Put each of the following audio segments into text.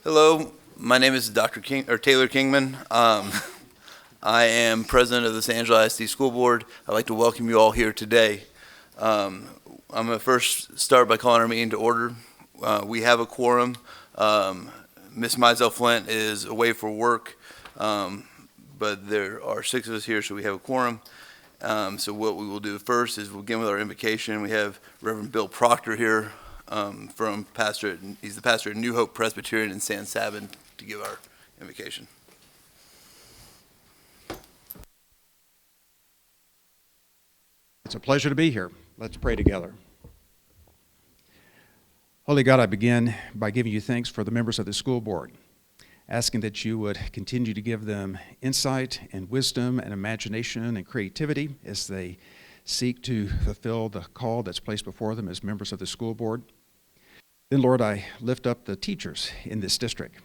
Hello, my name is Dr. Taylor Kingman. I am president of the San Angelo ISD School Board. I'd like to welcome you all here today. I'm going to first start by calling our meeting to order. We have a quorum. Ms. Mizell Flint is away for work, but there are 6 of us here, so we have a quorum. So what we will do first is we'll begin with our invocation. We have Reverend Bill Proctor here from pastor. He's the pastor at New Hope Presbyterian in San Sabin to give our invocation. It's a pleasure to be here. Let's pray together. Holy God, I begin by giving you thanks for the members of the school board, asking that you would continue to give them insight and wisdom and imagination and creativity as they seek to fulfill the call that's placed before them as members of the school board. Then, Lord, I lift up the teachers in this district,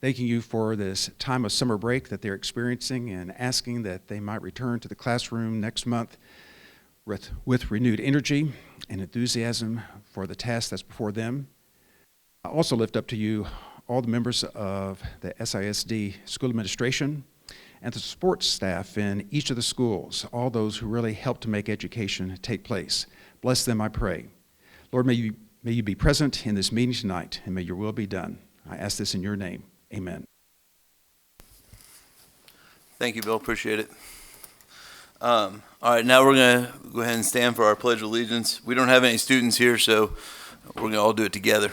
thanking you for this time of summer break that they're experiencing and asking that they might return to the classroom next month with renewed energy and enthusiasm for the task that's before them. I also lift up to you all the members of the SISD school administration and the support staff in each of the schools, all those who really help to make education take place. Bless them, I pray. Lord, may you be present in this meeting tonight, and may your will be done. I ask this in your name. Amen. Thank you, Bill. Appreciate it. All right, now we're going to go ahead and stand for our Pledge of Allegiance. We don't have any students here, so we're going to all do it together.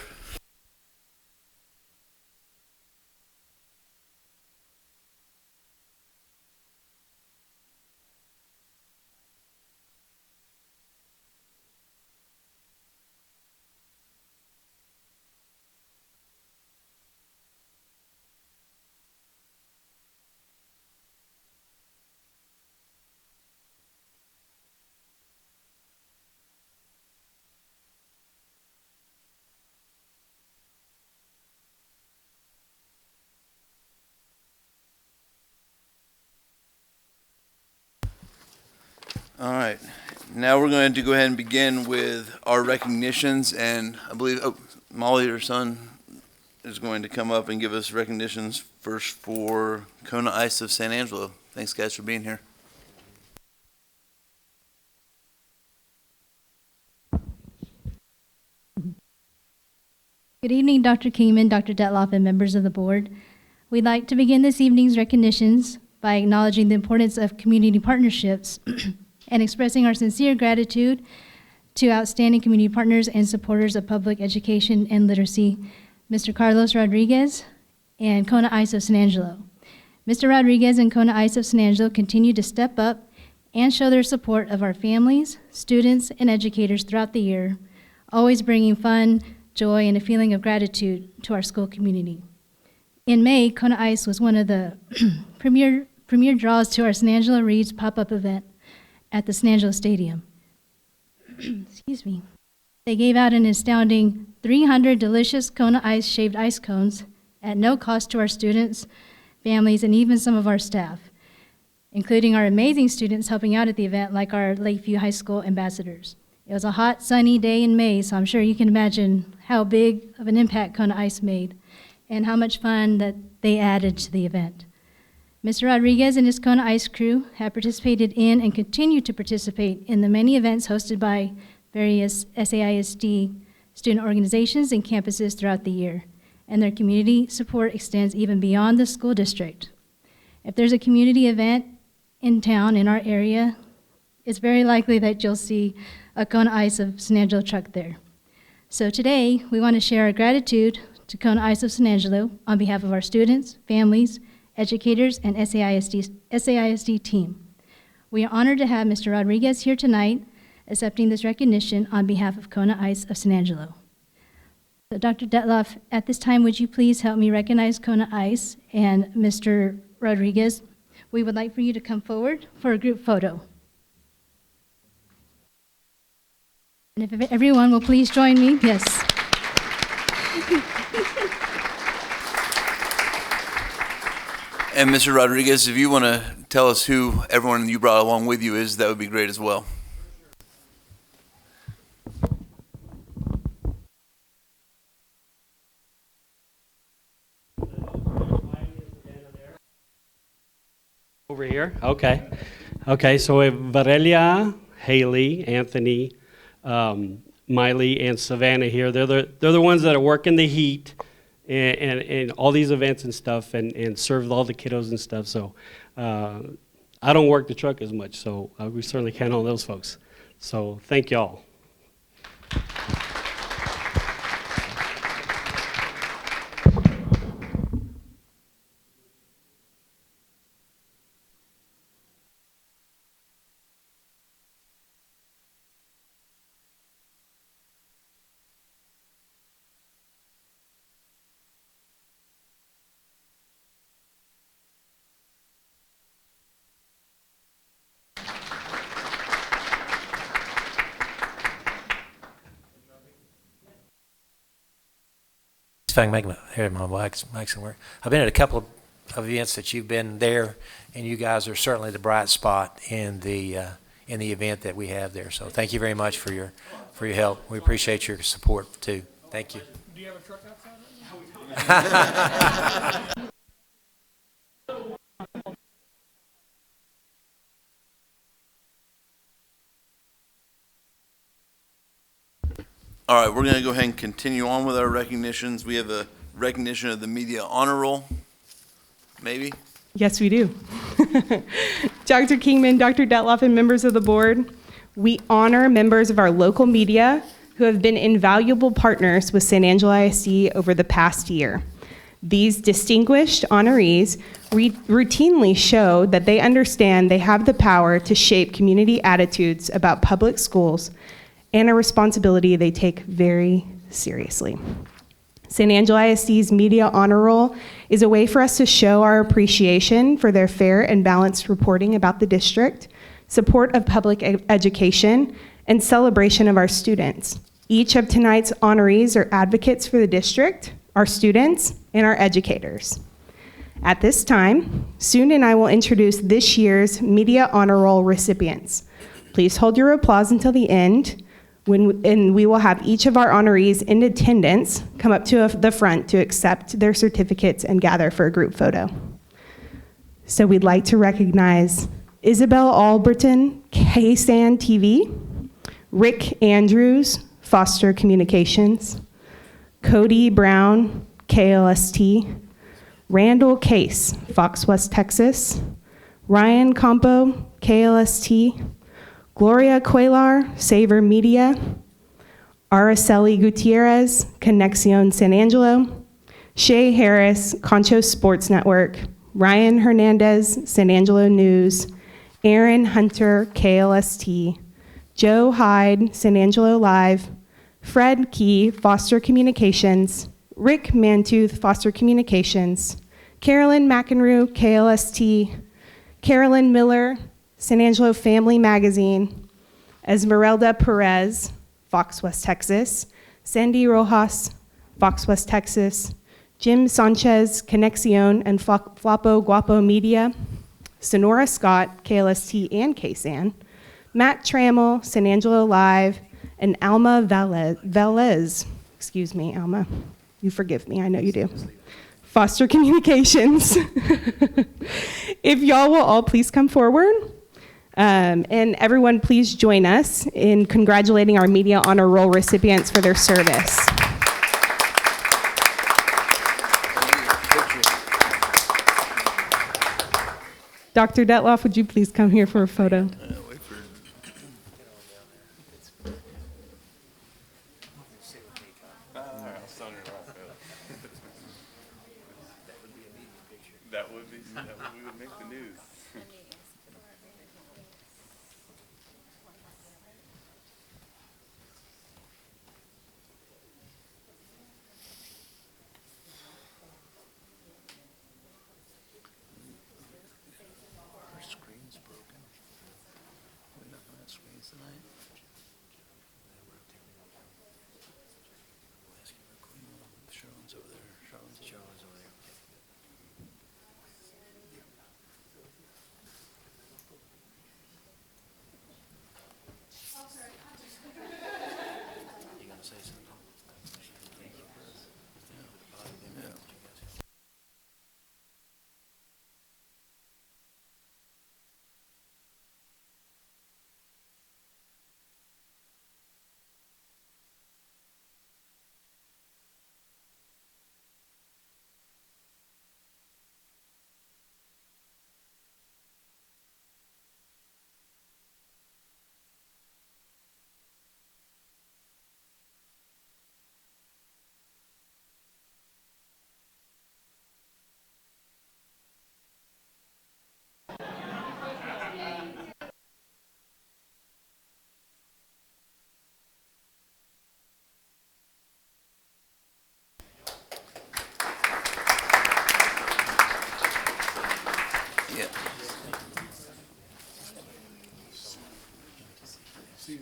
All right, now we're going to go ahead and begin with our recognitions, and I believe Molly, her son, is going to come up and give us recognitions first for Kona Ice of San Angelo. Thanks, guys, for being here. Good evening, Dr. Kingman, Dr. Detloff, and members of the board. We'd like to begin this evening's recognitions by acknowledging the importance of community partnerships and expressing our sincere gratitude to outstanding community partners and supporters of public education and literacy, Mr. Carlos Rodriguez and Kona Ice of San Angelo. Mr. Rodriguez and Kona Ice of San Angelo continue to step up and show their support of our families, students, and educators throughout the year, always bringing fun, joy, and a feeling of gratitude to our school community. In May, Kona Ice was one of the premier draws to our San Angelo Reads pop-up event at the San Angelo Stadium. Excuse me. They gave out an astounding 300 delicious Kona Ice shaved ice cones at no cost to our students, families, and even some of our staff, including our amazing students helping out at the event, like our Lakeview High School ambassadors. It was a hot, sunny day in May, so I'm sure you can imagine how big of an impact Kona Ice made and how much fun that they added to the event. Mr. Rodriguez and his Kona Ice crew have participated in and continue to participate in the many events hosted by various SAISD student organizations and campuses throughout the year, and their community support extends even beyond the school district. If there's a community event in town in our area, it's very likely that you'll see a Kona Ice of San Angelo truck there. So today, we want to share our gratitude to Kona Ice of San Angelo on behalf of our students, families, educators, and SAISD team. We are honored to have Mr. Rodriguez here tonight, accepting this recognition on behalf of Kona Ice of San Angelo. So Dr. Detloff, at this time, would you please help me recognize Kona Ice and Mr. Rodriguez? We would like for you to come forward for a group photo. And if everyone will please join me, yes. And Mr. Rodriguez, if you want to tell us who everyone you brought along with you is, that would be great as well. Over here? Okay. Okay, so we have Varelia, Haley, Anthony, Miley, and Savannah here. They're the ones that are working the heat and all these events and stuff and serve all the kiddos and stuff. So I don't work the truck as much, so we certainly count on those folks. So thank y'all. If I can make here my mic's work. I've been at a couple of events that you've been there, and you guys are certainly the bright spot in the event that we have there. So thank you very much for your help. We appreciate your support too. Thank you. Do you have a truck outside? All right, we're going to go ahead and continue on with our recognitions. We have a recognition of the Media Honor Roll, maybe? Yes, we do. Dr. Kingman, Dr. Detloff, and members of the board, we honor members of our local media who have been invaluable partners with San Angelo ISD over the past year. These distinguished honorees routinely show that they understand they have the power to shape community attitudes about public schools, and a responsibility they take very seriously. San Angelo ISD's Media Honor Roll is a way for us to show our appreciation for their fair and balanced reporting about the district, support of public education, and celebration of our students. Each of tonight's honorees are advocates for the district, our students, and our educators. At this time, Soon and I will introduce this year's Media Honor Roll recipients. Please hold your applause until the end, and we will have each of our honorees in attendance come up to the front to accept their certificates and gather for a group photo. So we'd like to recognize Isabel Alberton, KSAN TV, Rick Andrews, Foster Communications, Cody Brown, KLST, Randall Case, Fox West Texas, Ryan Campo, KLST, Gloria Cuellar, Savor Media, Araceli Gutierrez, Conexión San Angelo, Shay Harris, Concho Sports Network, Ryan Hernandez, San Angelo News, Aaron Hunter, KLST, Joe Hyde, San Angelo Live, Fred Key, Foster Communications, Rick Mantooth, Foster Communications, Carolyn McEnroe, KLST, Carolyn Miller, San Angelo Family Magazine, Esmeralda Perez, Fox West Texas, Sandy Rojas, Fox West Texas, Jim Sanchez, Conexión and Flapo Guapo Media, Sonora Scott, KLST and KSAN, Matt Trammell, San Angelo Live, and Alma Velez, excuse me, Alma, you forgive me, I know you do. Foster Communications. If y'all will all please come forward. And everyone please join us in congratulating our Media Honor Roll recipients for their service. Dr. Detloff, would you please come here for a photo? We would make the news. Her screen's broken.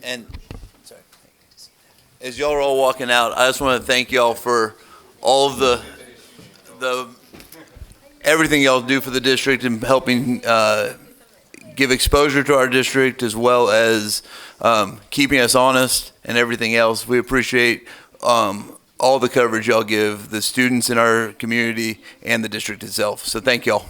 And sorry, as y'all are all walking out, I just want to thank y'all for all of the everything y'all do for the district and helping give exposure to our district, as well as keeping us honest and everything else. We appreciate all the coverage y'all give the students in our community and the district itself. So thank y'all.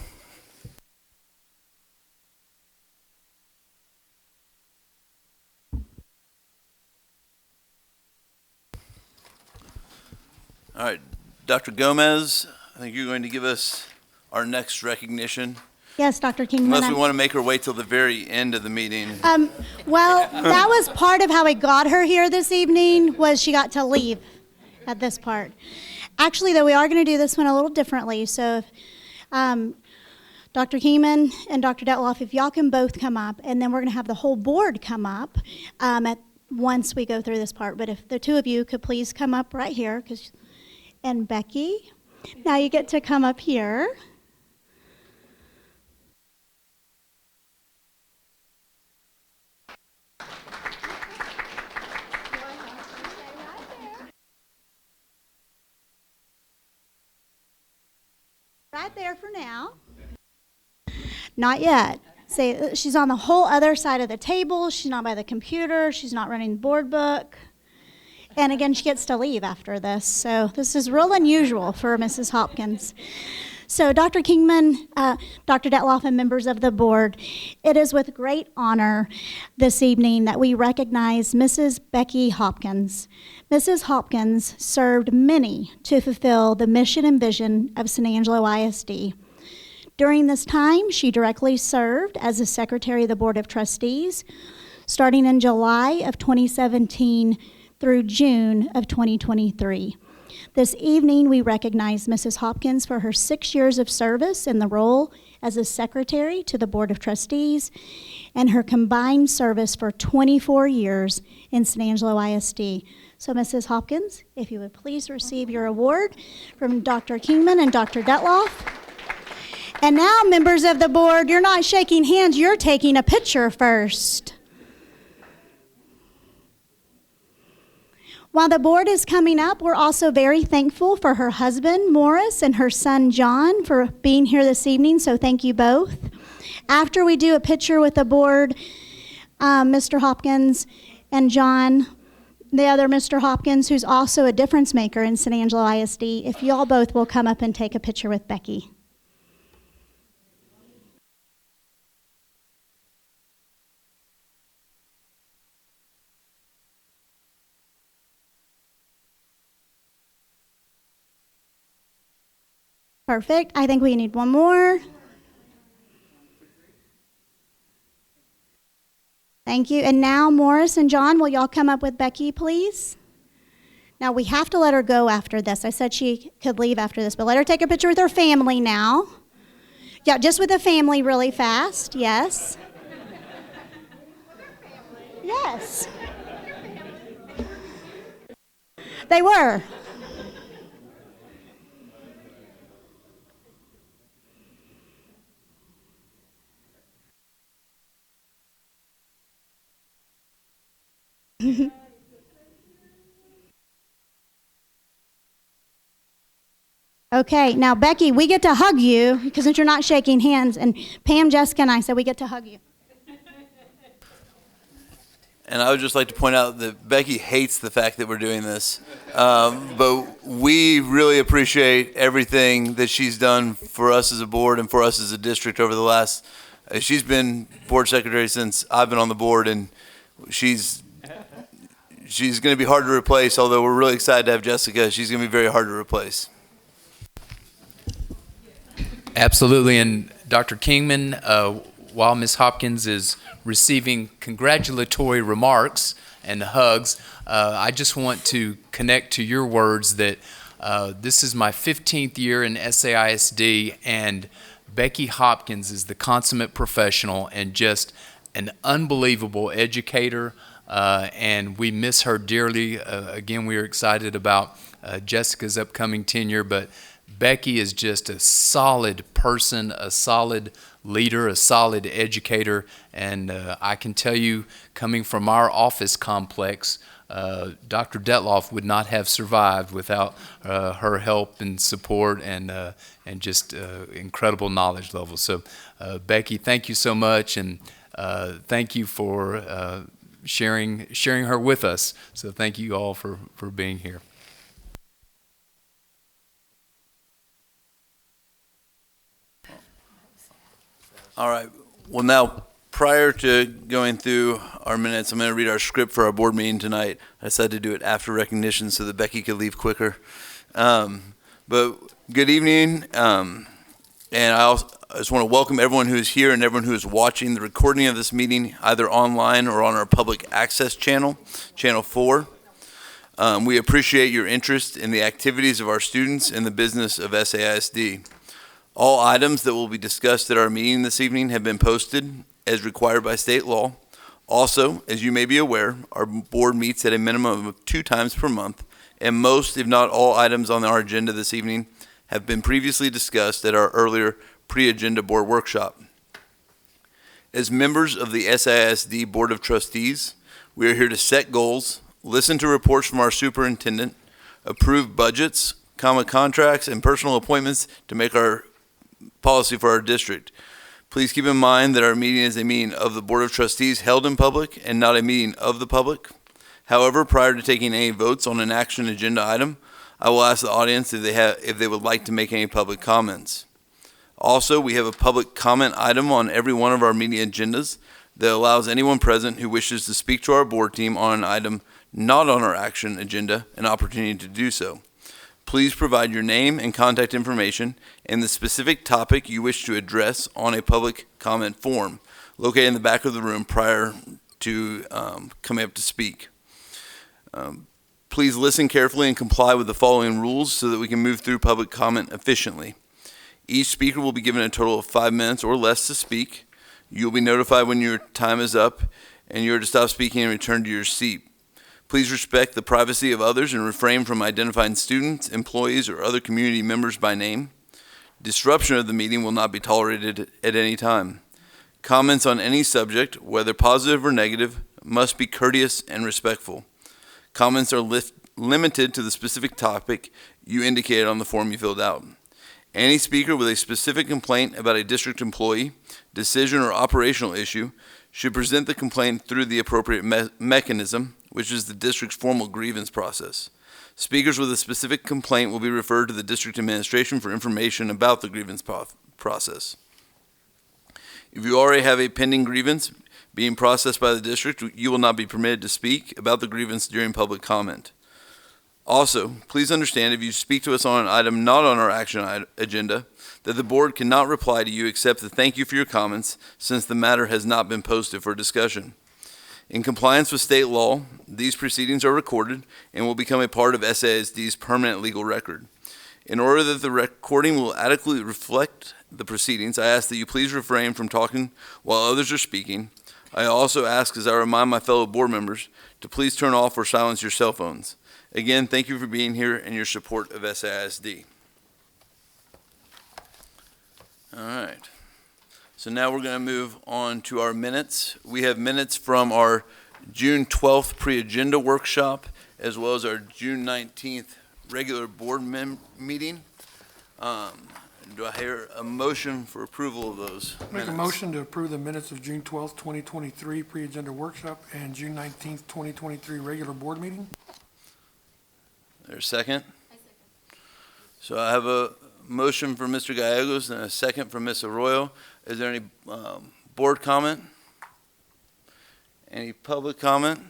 All right, Dr. Gomez, I think you're going to give us our next recognition. Yes, Dr. Kingman. Unless we want to make her wait till the very end of the meeting. Well, that was part of how we got her here this evening, was she got to leave at this part. Actually, though, we are going to do this one a little differently. So, Dr. Kingman and Dr. Detloff, if y'all can both come up, and then we're going to have the whole board come up once we go through this part. But if the two of you could please come up right here, and Becky, now you get to come up here. Right there for now. Not yet. See, she's on the whole other side of the table. She's not by the computer. She's not running the board book. And again, she gets to leave after this. So this is real unusual for Mrs. Hopkins. So Dr. Kingman, Dr. Detloff, and members of the board, it is with great honor this evening that we recognize Mrs. Becky Hopkins. Mrs. Hopkins served many to fulfill the mission and vision of San Angelo ISD. During this time, she directly served as the secretary of the Board of Trustees, starting in July of 2017 through June of 2023. This evening, we recognize Mrs. Hopkins for her 6 years of service in the role as a secretary to the Board of Trustees and her combined service for 24 years in San Angelo ISD. So, Mrs. Hopkins, if you would please receive your award from Dr. Kingman and Dr. Detloff. And now, members of the board, you're not shaking hands, you're taking a picture first. While the board is coming up, we're also very thankful for her husband, Morris, and her son, John, for being here this evening, so thank you both. After we do a picture with the board, Mr. Hopkins and John, the other Mr. Hopkins, who's also a difference maker in San Angelo ISD, if y'all both will come up and take a picture with Becky. Perfect. I think we need one more. Thank you. And now, Morris and John, will y'all come up with Becky, please? Now, we have to let her go after this. I said she could leave after this, but let her take a picture with her family now. Yeah, just with the family really fast. Yes. Yes. They were. Okay, now Becky, we get to hug you because since you're not shaking hands, and Pam, Jessica, and I said we get to hug you. And I would just like to point out that Becky hates the fact that we're doing this, but we really appreciate everything that she's done for us as a board and for us as a district over the last. She's been board secretary since I've been on the board, and she's going to be hard to replace. Although we're really excited to have Jessica, she's going to be very hard to replace. Absolutely, and Dr. Kingman, while Ms. Hopkins is receiving congratulatory remarks and hugs, I just want to connect to your words that this is my 15th year in SAISD, and Becky Hopkins is the consummate professional and just an unbelievable educator, and we miss her dearly. Again, we are excited about Jessica's upcoming tenure, but Becky is just a solid person, a solid leader, a solid educator, and I can tell you, coming from our office complex, Dr. Detloff would not have survived without her help and support and just incredible knowledge level. So, Becky, thank you so much, and thank you for sharing her with us. So, thank you all for being here. All right. Well, now, prior to going through our minutes, I'm going to read our script for our board meeting tonight. I decided to do it after recognition so that Becky could leave quicker. But good evening, and I just want to welcome everyone who is here and everyone who is watching the recording of this meeting, either online or on our public access channel, Channel 4. We appreciate your interest in the activities of our students and the business of SAISD. All items that will be discussed at our meeting this evening have been posted as required by state law. Also, as you may be aware, our board meets at a minimum of 2 times per month, and most, if not all, items on our agenda this evening have been previously discussed at our earlier pre-agenda board workshop. As members of the SAISD Board of Trustees, we are here to set goals, listen to reports from our superintendent, approve budgets, contracts, and personal appointments to make our policy for our district. Please keep in mind that our meeting is a meeting of the Board of Trustees held in public and not a meeting of the public. However, prior to taking any votes on an action agenda item, I will ask the audience if they would like to make any public comments. Also, we have a public comment item on every one of our meeting agendas that allows anyone present who wishes to speak to our board team on an item not on our action agenda an opportunity to do so. Please provide your name and contact information and the specific topic you wish to address on a public comment form located in the back of the room prior to coming up to speak. Please listen carefully and comply with the following rules so that we can move through public comment efficiently. Each speaker will be given a total of 5 minutes or less to speak. You will be notified when your time is up and you are to stop speaking and return to your seat. Please respect the privacy of others and refrain from identifying students, employees, or other community members by name. Disruption of the meeting will not be tolerated at any time. Comments on any subject, whether positive or negative, must be courteous and respectful. Comments are limited to the specific topic you indicated on the form you filled out. Any speaker with a specific complaint about a district employee, decision, or operational issue should present the complaint through the appropriate mechanism, which is the district's formal grievance process. Speakers with a specific complaint will be referred to the district administration for information about the grievance process. If you already have a pending grievance being processed by the district, you will not be permitted to speak about the grievance during public comment. Also, please understand if you speak to us on an item not on our action agenda, that the board cannot reply to you except to thank you for your comments since the matter has not been posted for discussion. In compliance with state law, these proceedings are recorded and will become a part of SAISD's permanent legal record. In order that the recording will adequately reflect the proceedings, I ask that you please refrain from talking while others are speaking. I also ask, as I remind my fellow board members, to please turn off or silence your cell phones. Again, thank you for being here and your support of SAISD. All right. So now we're going to move on to our minutes. We have minutes from our June 12th pre-agenda workshop as well as our June 19th regular board meeting. Do I hear a motion for approval of those minutes? Make a motion to approve the minutes of June 12th, 2023 pre-agenda workshop and June 19th, 2023 regular board meeting. There's a second? I second. So I have a motion from Mr. Gallegos and a second from Ms. Arroyo. Is there any board comment? Any public comment?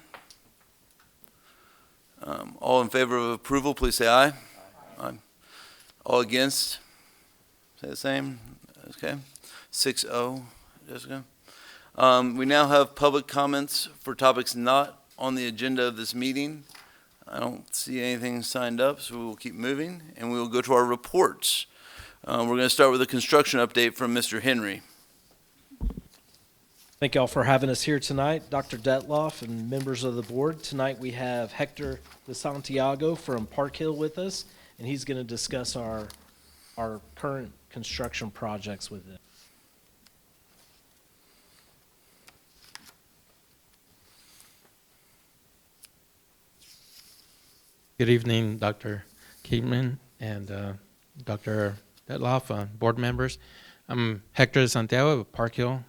All in favor of approval, please say aye. Aye. All against? Say the same. Okay. 6-0. Jessica. We now have public comments for topics not on the agenda of this meeting. I don't see anything signed up, so we will keep moving, and we will go to our reports. We're going to start with a construction update from Mr. Henry. Thank you all for having us here tonight, Dr. Detloff and members of the board. Tonight we have Hector de Santiago from Park Hill with us, and he's going to discuss our our current construction projects with it. Good evening, Dr. Keatman and Dr. Detloff, board members. I'm Hector Santiago of Park Hill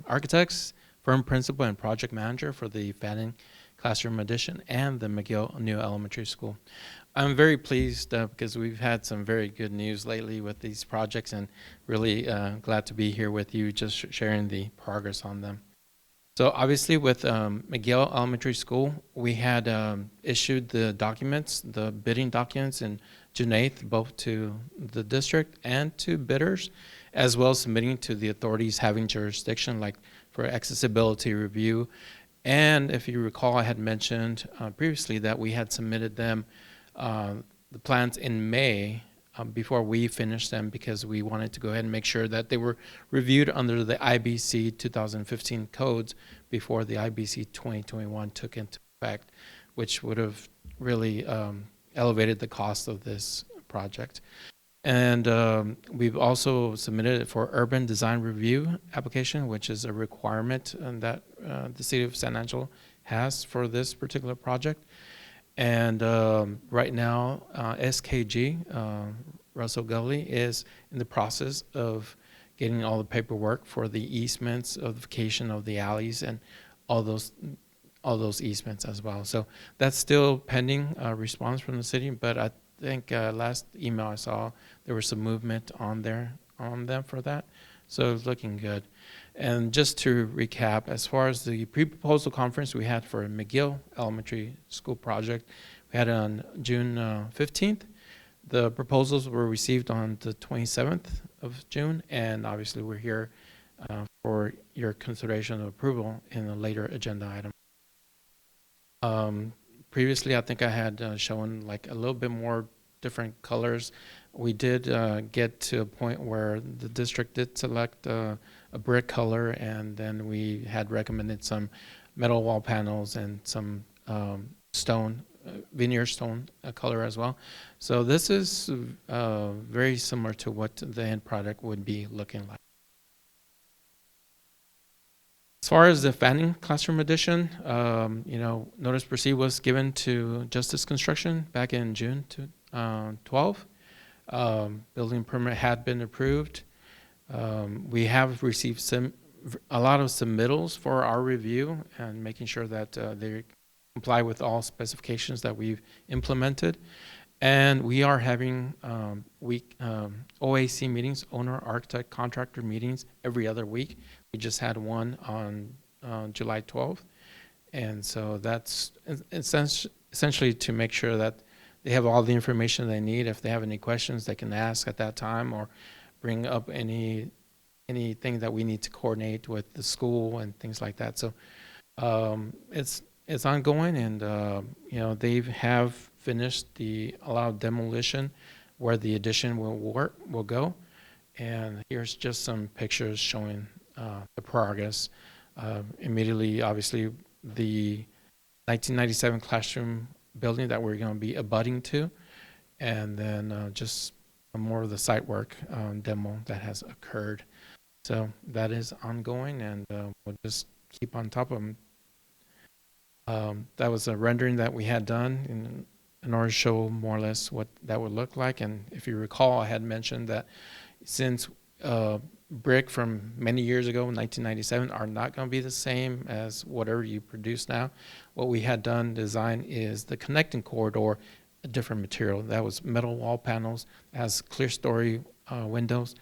Architects, firm principal and project manager for the Fanning Classroom Addition and the McGill New Elementary School. I'm very pleased because we've had some very good news lately with these projects, and really glad to be here with you just sharing the progress on them. So obviously with McGill Elementary School, we had issued the documents, the bidding documents in June 8th, both to the district and to bidders, as well as submitting to the authorities having jurisdiction, like for accessibility review. And if you recall, I had mentioned previously that we had submitted them, the plans in May, before we finished them, because we wanted to go ahead and make sure that they were reviewed under the IBC 2015 codes before the IBC 2021 took into effect, which would have really elevated the cost of this project. And we've also submitted it for urban design review application, which is a requirement that the city of San Angelo has for this particular project. And right now, SKG, Russell Gully, is in the process of getting all the paperwork for the easements, of the vacation of the alleys, and all those easements as well. So that's still pending response from the city, but I think last email I saw there was some movement on them for that. So it's looking good. And just to recap, as far as the pre-proposal conference we had for McGill Elementary School project, we had it on June 15th. The proposals were received on the 27th of June, and obviously we're here for your consideration of approval in a later agenda item. Previously, I think I had shown like a little bit more different colors. We did get to a point where the district did select a brick color, and then we had recommended some metal wall panels and some stone, veneer stone color as well. So this is very similar to what the end product would be looking like. As far as the Fanning Classroom Addition, notice proceed was given to Justice Construction back in June 12. Building permit had been approved. We have received a lot of submittals for our review and making sure that they comply with all specifications that we've implemented. And we are having OAC meetings, owner, architect, contractor meetings every other week. We just had one on July 12th. And so that's essentially to make sure that they have all the information they need. If they have any questions, they can ask at that time or bring up anything that we need to coordinate with the school and things like that. So it's ongoing, and they have finished the allowed demolition where the addition will go. And here's just some pictures showing the progress. Immediately, obviously, the 1997 classroom building that we're going to be abutting to, and then just more of the site work demo that has occurred. So that is ongoing, and we'll just keep on top of them. That was a rendering that we had done in order to show more or less what that would look like. And if you recall, I had mentioned that since brick from many years ago, 1997, are not going to be the same as whatever you produce now. What we had done design is the connecting corridor, a different material. That was metal wall panels, has clear story windows.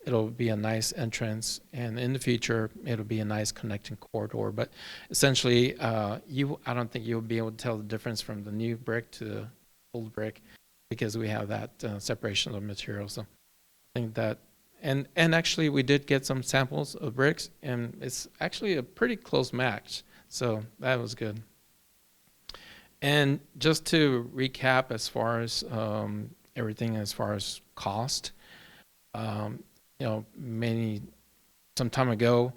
It'll be a nice entrance, and in the future, it'll be a nice connecting corridor. But essentially, I don't think you'll be able to tell the difference from the new brick to the old brick because we have that separation of materials. So I think that, and actually, we did get some samples of bricks, and it's actually a pretty close match. So that was good. And just to recap, as far as everything, as far as cost, some time ago,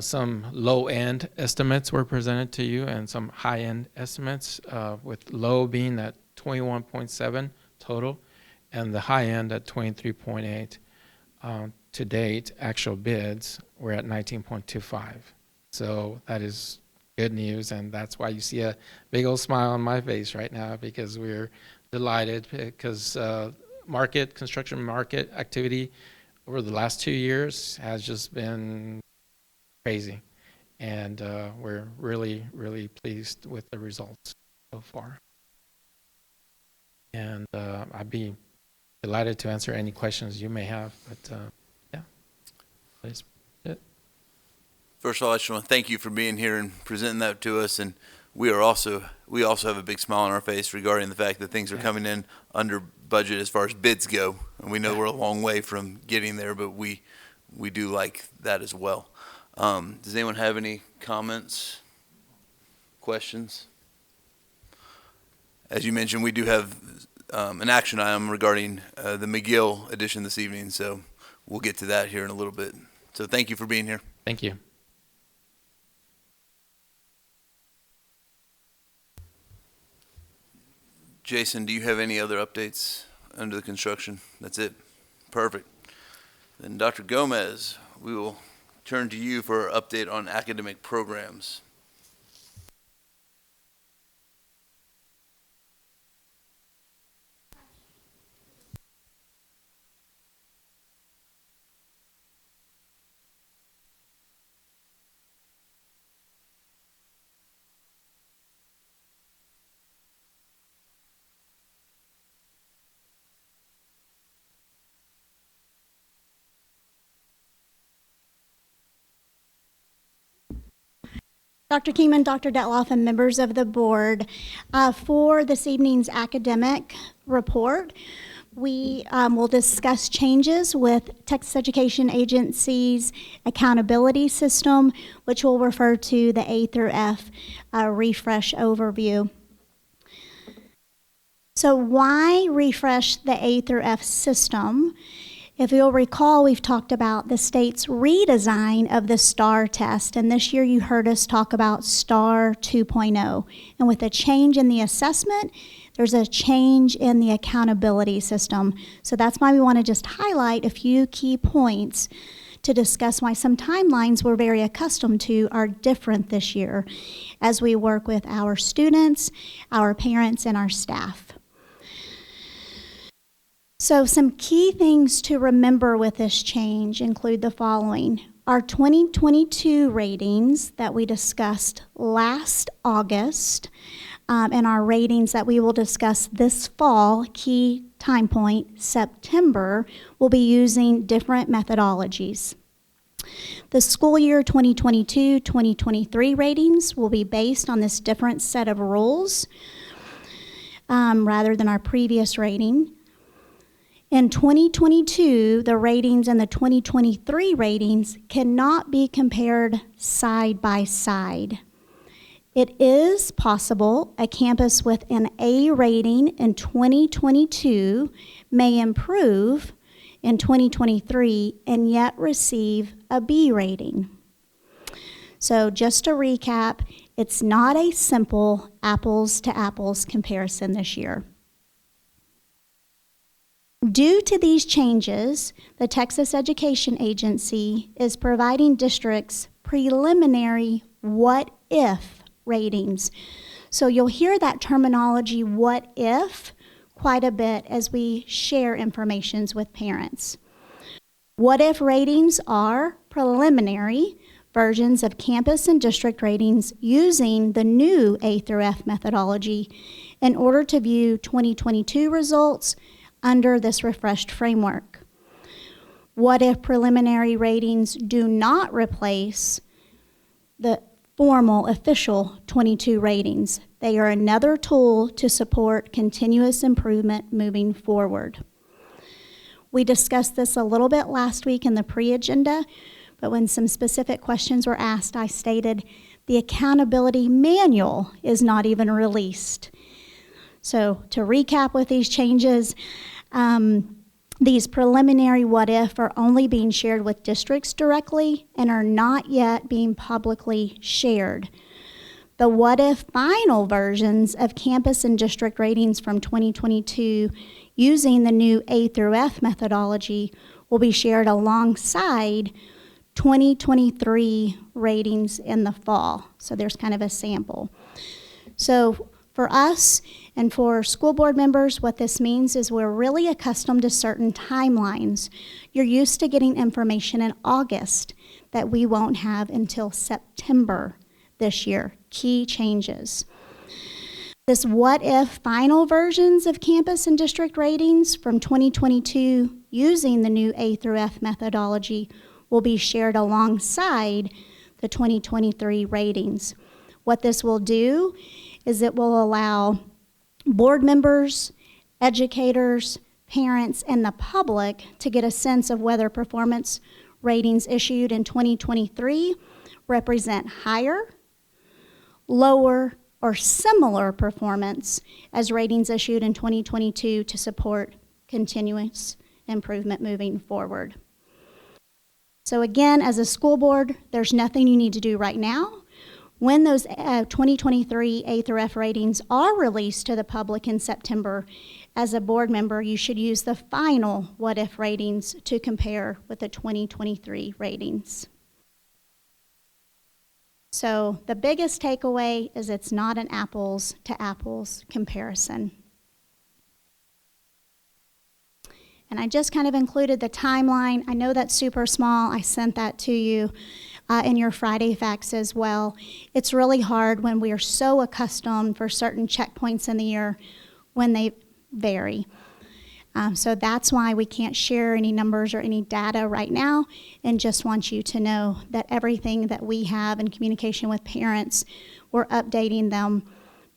some low-end estimates were presented to you and some high-end estimates, with low being at 21.7 total and the high end at 23.8. To date, actual bids, we're at 19.25. So that is good news, and that's why you see a big old smile on my face right now, because we're delighted, because construction market activity over the last 2 years has just been crazy. And we're really, really pleased with the results so far. And I'd be delighted to answer any questions you may have, but yeah, please. First of all, I just want to thank you for being here and presenting that to us. And we also have a big smile on our face regarding the fact that things are coming in under budget as far as bids go. And we know we're a long way from getting there, but we do like that as well. Does anyone have any comments, questions? As you mentioned, we do have an action item regarding the McGill edition this evening, so we'll get to that here in a little bit. So thank you for being here. Thank you. Jason, do you have any other updates under the construction? That's it. Perfect. Then Dr. Gomez, we will turn to you for an update on academic programs. Dr. Kingman, Dr. Detloff, and members of the board, for this evening's academic report, we will discuss changes with Texas Education Agency's accountability system, which will refer to the A through F refresh overview. So why refresh the A through F system? If you'll recall, we've talked about the state's redesign of the STAR test, and this year you heard us talk about STAR 2.0. And with a change in the assessment, there's a change in the accountability system. So that's why we want to just highlight a few key points to discuss why some timelines we're very accustomed to are different this year as we work with our students, our parents, and our staff. So some key things to remember with this change include the following. Our 2022 ratings that we discussed last August and our ratings that we will discuss this fall, key time point, September, will be using different methodologies. The school year 2022-2023 ratings will be based on this different set of rules rather than our previous rating. In 2022, the ratings and the 2023 ratings cannot be compared side by side. It is possible a campus with an A rating in 2022 may improve in 2023 and yet receive a B rating. So just to recap, it's not a simple apples to apples comparison this year. Due to these changes, the Texas Education Agency is providing districts preliminary what-if ratings. So you'll hear that terminology, what if, quite a bit as we share information with parents. What-if ratings are preliminary versions of campus and district ratings using the new A through F methodology in order to view 2022 results under this refreshed framework. What if preliminary ratings do not replace the formal official 22 ratings? They are another tool to support continuous improvement moving forward. We discussed this a little bit last week in the pre-agenda, but when some specific questions were asked, I stated the accountability manual is not even released. So to recap with these changes, these preliminary what-if are only being shared with districts directly and are not yet being publicly shared. the what-if final versions of campus and district ratings from 2022 using the new A through F methodology will be shared alongside 2023 ratings in the fall. So there's kind of a sample. So for us and for school board members, what this means is we're really accustomed to certain timelines. You're used to getting information in August that we won't have until September this year. Key changes. This what-if final versions of campus and district ratings from 2022 using the new A through F methodology will be shared alongside the 2023 ratings. What this will do is it will allow board members, educators, parents, and the public to get a sense of whether performance ratings issued in 2023 represent higher, lower, or similar performance as ratings issued in 2022 to support continuous improvement moving forward. So again, as a school board, there's nothing you need to do right now. When those 2023 A through F ratings are released to the public in September, as a board member, you should use the final what-if ratings to compare with the 2023 ratings. So the biggest takeaway is it's not an apples to apples comparison. And I just kind of included the timeline. I know that's super small. I sent that to you in your Friday facts as well. It's really hard when we are so accustomed for certain checkpoints in the year when they vary. So that's why we can't share any numbers or any data right now, and just want you to know that everything that we have in communication with parents, we're updating them,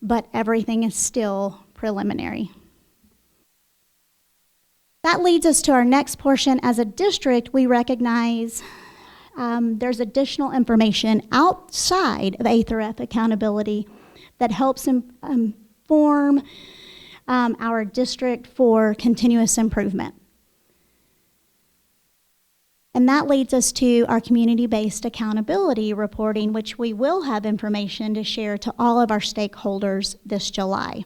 but everything is still preliminary. That leads us to our next portion. As a district, we recognize there's additional information outside of A through F accountability that helps inform our district for continuous improvement. And that leads us to our community-based accountability reporting, which we will have information to share to all of our stakeholders this July.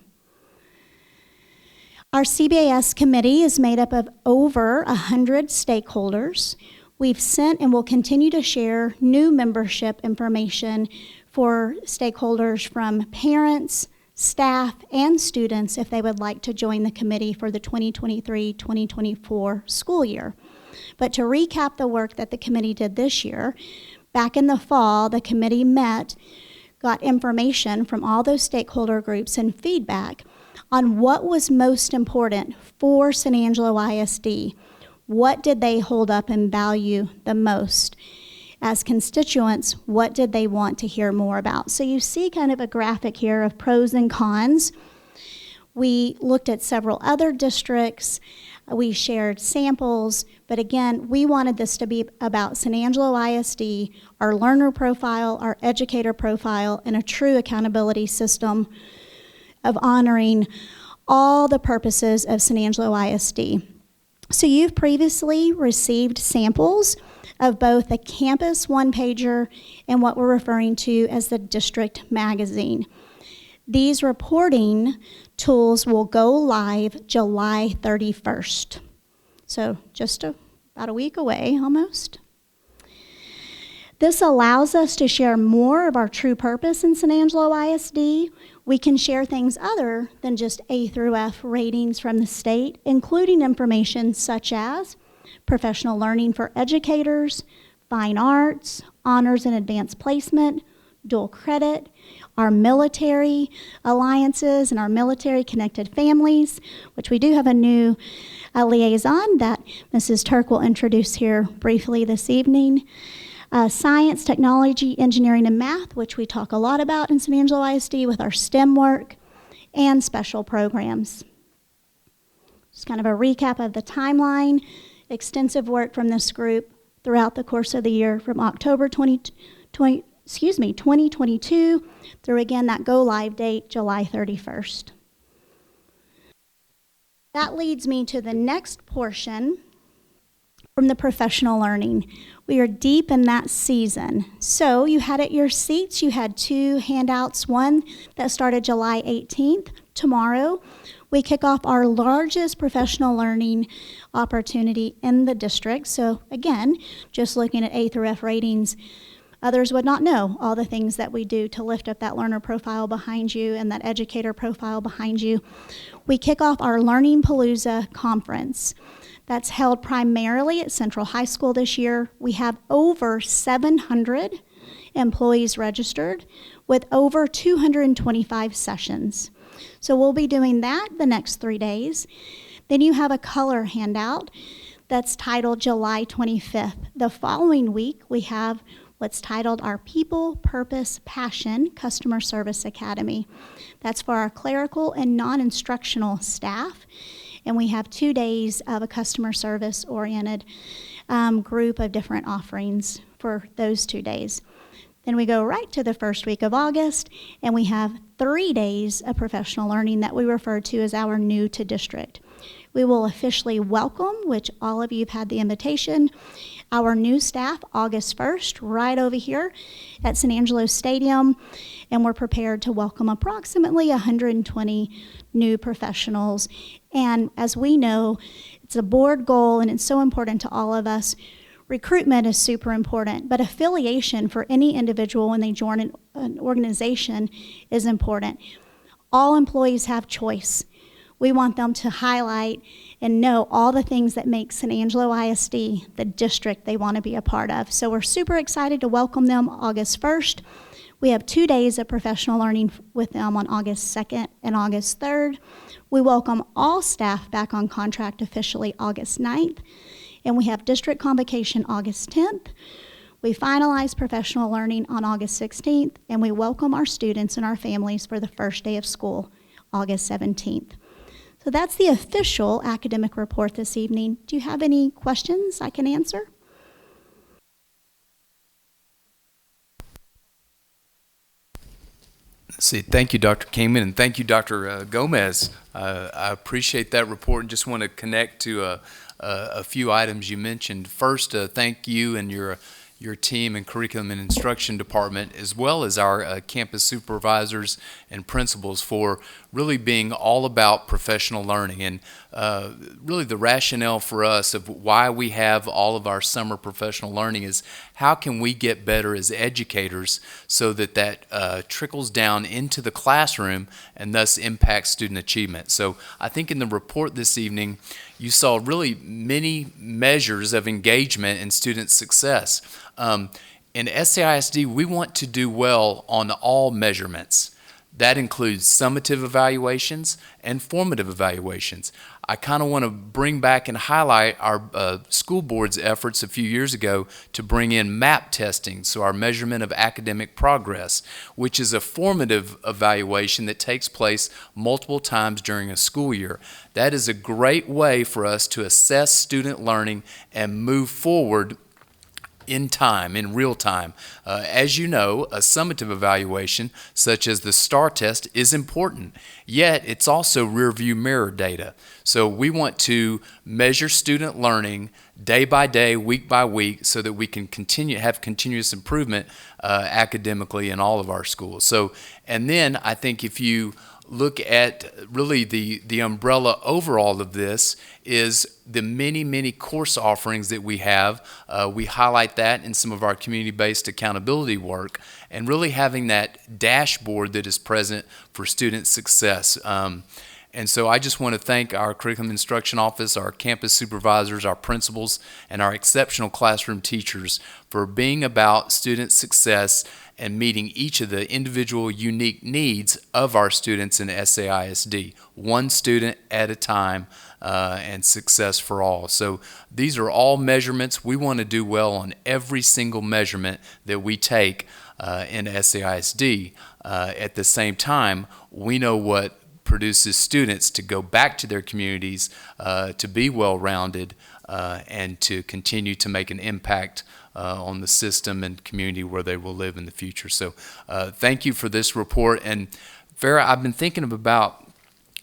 Our CBAS committee is made up of over 100 stakeholders. We've sent and will continue to share new membership information for stakeholders from parents, staff, and students if they would like to join the committee for the 2023-2024 school year. But to recap the work that the committee did this year, back in the fall, the committee met, got information from all those stakeholder groups and feedback on what was most important for San Angelo ISD. What did they hold up and value the most? As constituents, what did they want to hear more about? So you see kind of a graphic here of pros and cons. We looked at several other districts. We shared samples, but again, we wanted this to be about San Angelo ISD, our learner profile, our educator profile, and a true accountability system of honoring all the purposes of San Angelo ISD. So you've previously received samples of both the campus one-pager and what we're referring to as the district magazine. These reporting tools will go live July 31st. So just about a week away almost. This allows us to share more of our true purpose in San Angelo ISD. We can share things other than just A through F ratings from the state, including information such as professional learning for educators, fine arts, honors and advanced placement, dual credit, our military alliances and our military connected families, which we do have a new liaison that Mrs. Turk will introduce here briefly this evening. Science, technology, engineering, and math, which we talk a lot about in San Angelo ISD with our STEM work, and special programs. Just kind of a recap of the timeline. Extensive work from this group throughout the course of the year from October 2022 through, again, that go live date, July 31st. That leads me to the next portion from the professional learning. We are deep in that season. So you had at your seats, you had 2 handouts, one that started July 18th, tomorrow. We kick off our largest professional learning opportunity in the district. So again, just looking at A through F ratings, others would not know all the things that we do to lift up that learner profile behind you and that educator profile behind you. We kick off our Learning Palooza conference. That's held primarily at Central High School this year. We have over 700 employees registered with over 225 sessions. So we'll be doing that the next 3 days. Then you have a color handout that's titled July 25th. The following week, we have what's titled our People, Purpose, Passion Customer Service Academy. That's for our clerical and non-instructional staff. And we have 2 days of a customer service-oriented group of different offerings for those 2 days. Then we go right to the first week of August, and we have 3 days of professional learning that we refer to as our new to district. We will officially welcome, which all of you have had the invitation, our new staff August 1st, right over here at San Angelo Stadium, and we're prepared to welcome approximately 120 new professionals. And as we know, it's a board goal and it's so important to all of us. Recruitment is super important, but affiliation for any individual when they join an organization is important. All employees have choice. We want them to highlight and know all the things that make San Angelo ISD the district they want to be a part of. So we're super excited to welcome them August 1st. We have 2 days of professional learning with them on August 2nd and August 3rd. We welcome all staff back on contract officially August 9th. And we have district convocation August 10th. We finalize professional learning on August 16th, and we welcome our students and our families for the first day of school, August 17th. So that's the official academic report this evening. Do you have any questions I can answer? See, thank you, Dr. Kingman, and thank you, Dr. Gomez. I appreciate that report and just want to connect to a few items you mentioned. First, thank you and your team and curriculum and instruction department, as well as our campus supervisors and principals, for really being all about professional learning. And really the rationale for us of why we have all of our summer professional learning is how can we get better as educators so that trickles down into the classroom and thus impacts student achievement. So I think in the report this evening, you saw really many measures of engagement and student success. In SAISD, we want to do well on all measurements. That includes summative evaluations and formative evaluations. I kind of want to bring back and highlight our school board's efforts a few years ago to bring in MAP testing, so our measurement of academic progress, which is a formative evaluation that takes place multiple times during a school year. That is a great way for us to assess student learning and move forward in time, in real time. As you know, a summative evaluation, such as the STAR test, is important, yet it's also rear-view mirror data. So we want to measure student learning day by day, week by week, so that we can have continuous improvement academically in all of our schools. So, and then I think if you look at really the umbrella overall of this is the many course offerings that we have. We highlight that in some of our community-based accountability work, and really having that dashboard that is present for student success. And so I just want to thank our Curriculum Instruction Office, our campus supervisors, our principals, and our exceptional classroom teachers for being about student success and meeting each of the individual unique needs of our students in SAISD, one student at a time, and success for all. So these are all measurements. We want to do well on every single measurement that we take in SAISD. At the same time, we know what produces students to go back to their communities, to be well-rounded, and to continue to make an impact on the system and community where they will live in the future. So thank you for this report. And Farrah, I've been thinking about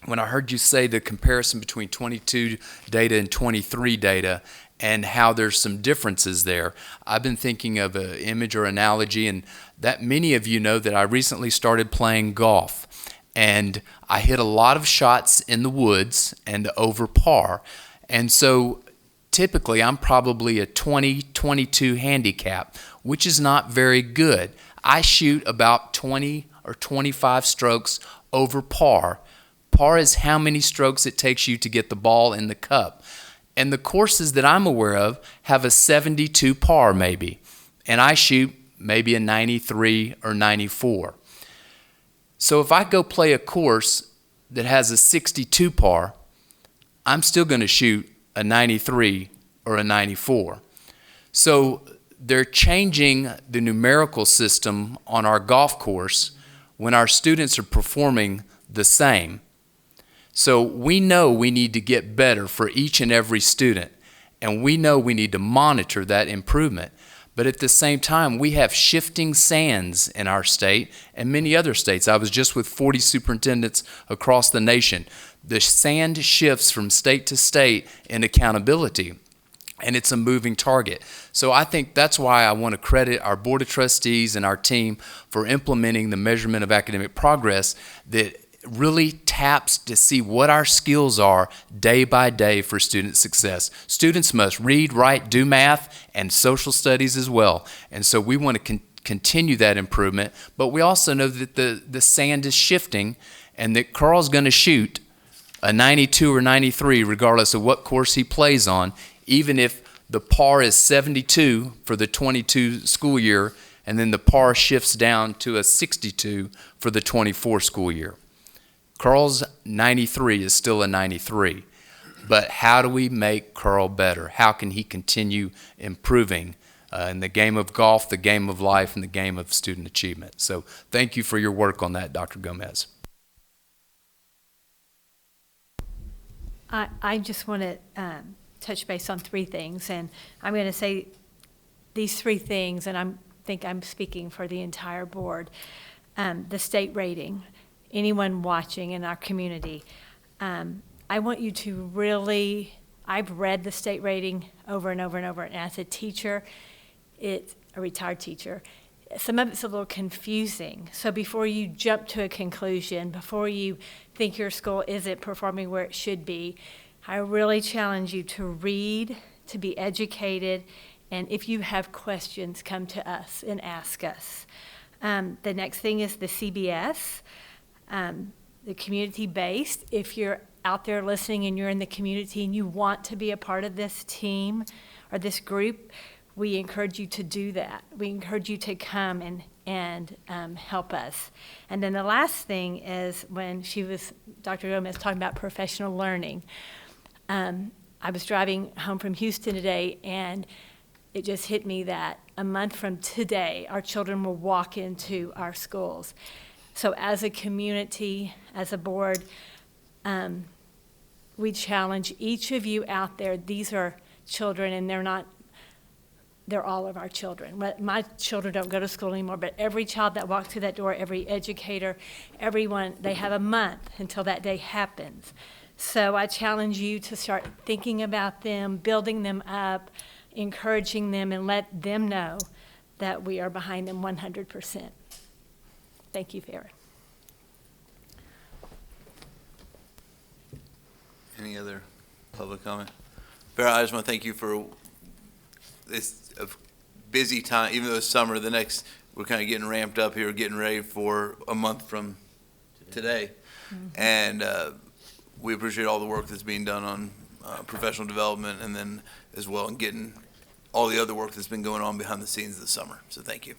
when I heard you say the comparison between 22 data and 23 data, and how there's some differences there. I've been thinking of an image or analogy, and that many of you know that I recently started playing golf, and I hit a lot of shots in the woods and over par, and so typically I'm probably a 20-22 handicap, which is not very good. I shoot about 20 or 25 strokes over par. Par is how many strokes it takes you to get the ball in the cup. And the courses that I'm aware of have a 72 par maybe, and I shoot maybe a 93 or 94. So if I go play a course that has a 62 par, I'm still going to shoot a 93 or a 94. So they're changing the numerical system on our golf course when our students are performing the same. So we know we need to get better for each and every student, and we know we need to monitor that improvement. But at the same time, we have shifting sands in our state and many other states. I was just with 40 superintendents across the nation. The sand shifts from state to state in accountability, and it's a moving target. So I think that's why I want to credit our Board of Trustees and our team for implementing the measurement of academic progress that really taps to see what our skills are day by day for student success. Students must read, write, do math, and social studies as well. And so we want to continue that improvement, but we also know that the sand is shifting and that Carl's going to shoot a 92 or 93 regardless of what course he plays on, even if the par is 72 for the 22 school year and then the par shifts down to a 62 for the 24 school year. Carl's 93 is still a 93, but how do we make Carl better? How can he continue improving in the game of golf, the game of life, and the game of student achievement? So thank you for your work on that, Dr. Gomez. I just want to touch base on three things, and I'm going to say these three things, and I think I'm speaking for the entire board. The state rating. Anyone watching in our community, I want you to really, I've read the state rating over and over and over, and as a teacher, it's a retired teacher, some of it's a little confusing. So before you jump to a conclusion, before you think your school isn't performing where it should be, I really challenge you to read, to be educated, and if you have questions, come to us and ask us. The next thing is the CBS. The community-based. If you're out there listening and you're in the community and you want to be a part of this team or this group, we encourage you to do that. We encourage you to come and help us. And then the last thing is when Dr. Gomez talking about professional learning. I was driving home from Houston today, and it just hit me that a month from today, our children will walk into our schools. So as a community, as a board, we challenge each of you out there. These are children, and they're all of our children. My children don't go to school anymore, but every child that walks through that door, every educator, everyone, they have a month until that day happens. So I challenge you to start thinking about them, building them up, encouraging them, and let them know that we are behind them 100%. Thank you, Farrah. Any other public comment? Farrah, I just want to thank you for this busy time. Even though it's summer, we're kind of getting ramped up here, getting ready for a month from today. Mm-hmm. And we appreciate all the work that's being done on professional development, and then as well in getting all the other work that's been going on behind the scenes this summer. So thank you.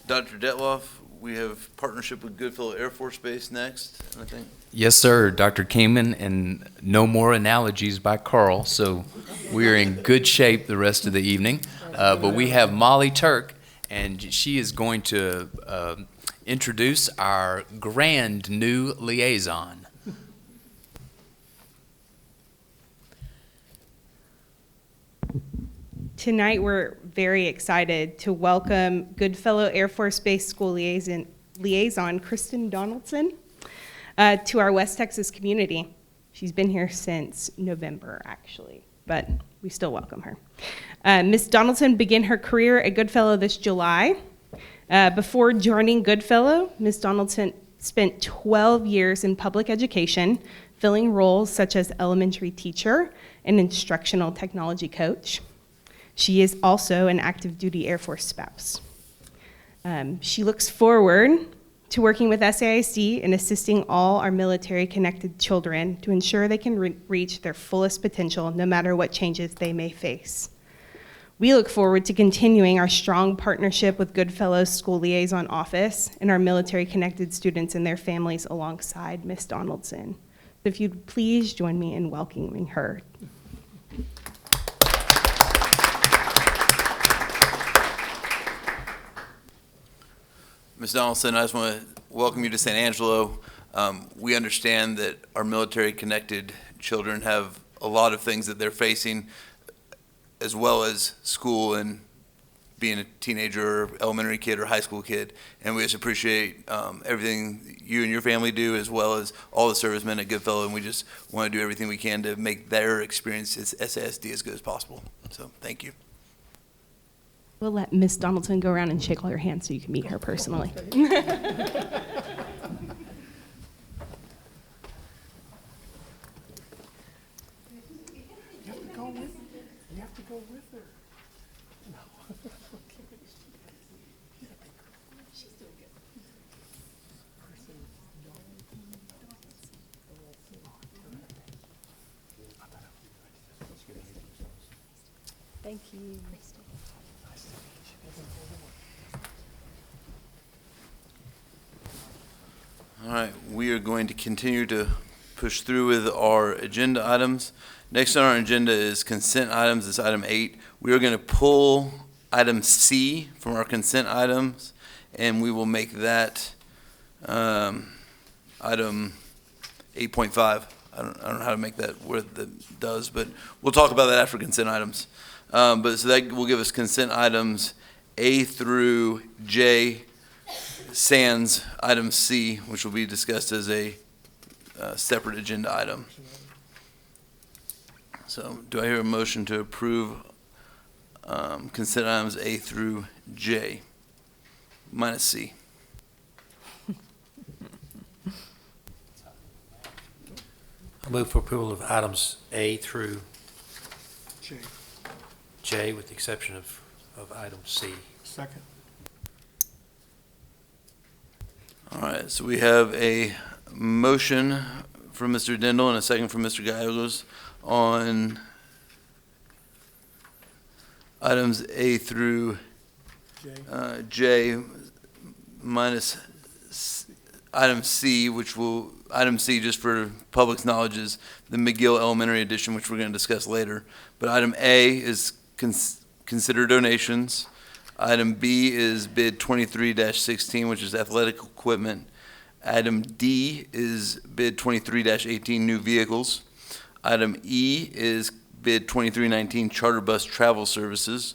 Dr. Detloff, we have partnership with Goodfellow Air Force Base next, I think. Yes, sir, Dr. Kingman, and no more analogies by Carl, so we are in good shape the rest of the evening. But we have Molly Turk, and she is going to introduce our grand new liaison. Tonight, we're very excited to welcome Goodfellow Air Force Base School Liaison Kristen Donaldson. to our West Texas community. She's been here since November, actually, but we still welcome her. Ms. Donaldson began her career at Goodfellow this July. Before joining Goodfellow, Ms. Donaldson spent 12 years in public education, filling roles such as elementary teacher and instructional technology coach. She is also an active duty Air Force spouse. She looks forward to working with SAIC and assisting all our military-connected children to ensure they can reach their fullest potential no matter what changes they may face. We look forward to continuing our strong partnership with Goodfellow School Liaison Office and our military-connected students and their families alongside Ms. Donaldson. If you'd please join me in welcoming her. Ms. Donaldson, I just want to welcome you to San Angelo. We understand that our military-connected children have a lot of things that they're facing, as well as school and being a teenager, or elementary kid, or high school kid. And we just appreciate everything you and your family do, as well as all the servicemen at Goodfellow, and we just want to do everything we can to make their experience at SASD as good as possible. So thank you. We'll let Ms. Donaldson go around and shake all your hands so you can meet her personally. You have to go with her. Thank you. All right, we are going to continue to push through with our agenda items. Next on our agenda is consent items. It's item 8. We are going to pull item C from our consent items, and we will make that item 8.5. I don't know how to make that where that does, but we'll talk about that after consent items. But so that will give us consent items A through J, sans item C, which will be discussed as a separate agenda item. So do I hear a motion to approve consent items A through J minus C? I move for approval of items A through Jay. J, with the exception of item C. Second. All right, so we have a motion from Mr. Dindal and a second from Mr. Gallegos on items A through J minus item C, which will, item C, just for public's knowledge, is the McGill Elementary Edition, which we're going to discuss later. But item A is consider donations. Item B is bid 23-16, which is athletic equipment. Item D is bid 23-18, new vehicles. Item E is bid 2319, charter bus travel services.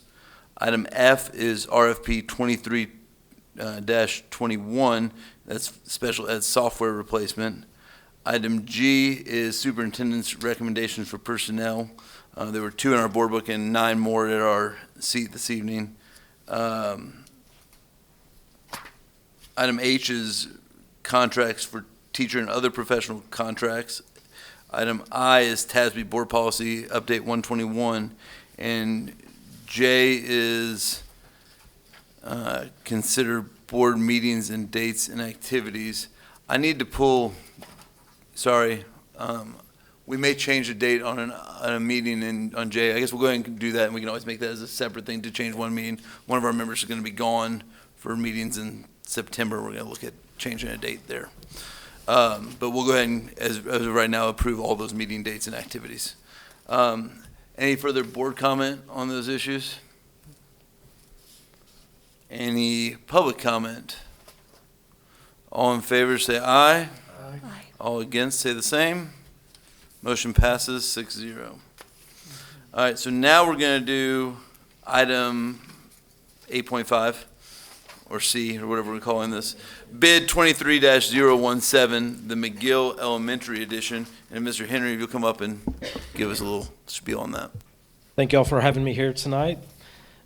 Item F is RFP 23-21, that's special ed software replacement. Item G is superintendent's recommendations for personnel. There were 2 in our board book and 9 more at our seat this evening. Item H is contracts for teacher and other professional contracts. Item I is TASB Board Policy Update 121. And J is consider board meetings and dates and activities. I need to pull, sorry, we may change the date on a meeting on J. I guess we'll go ahead and do that, and we can always make that as a separate thing to change one meeting. One of our members is going to be gone for meetings in September. We're going to look at changing a date there. But we'll go ahead and, as of right now, approve all those meeting dates and activities. Any further board comment on those issues? Any public comment? All in favor say aye. Aye. All against say the same. Motion passes 6-0. All right, so now we're going to do item 8.5, or C, or whatever we're calling this. Bid 23-017, the McGill Elementary Edition. And Mr. Henry, if you'll come up and give us a little spiel on that. Thank y'all for having me here tonight.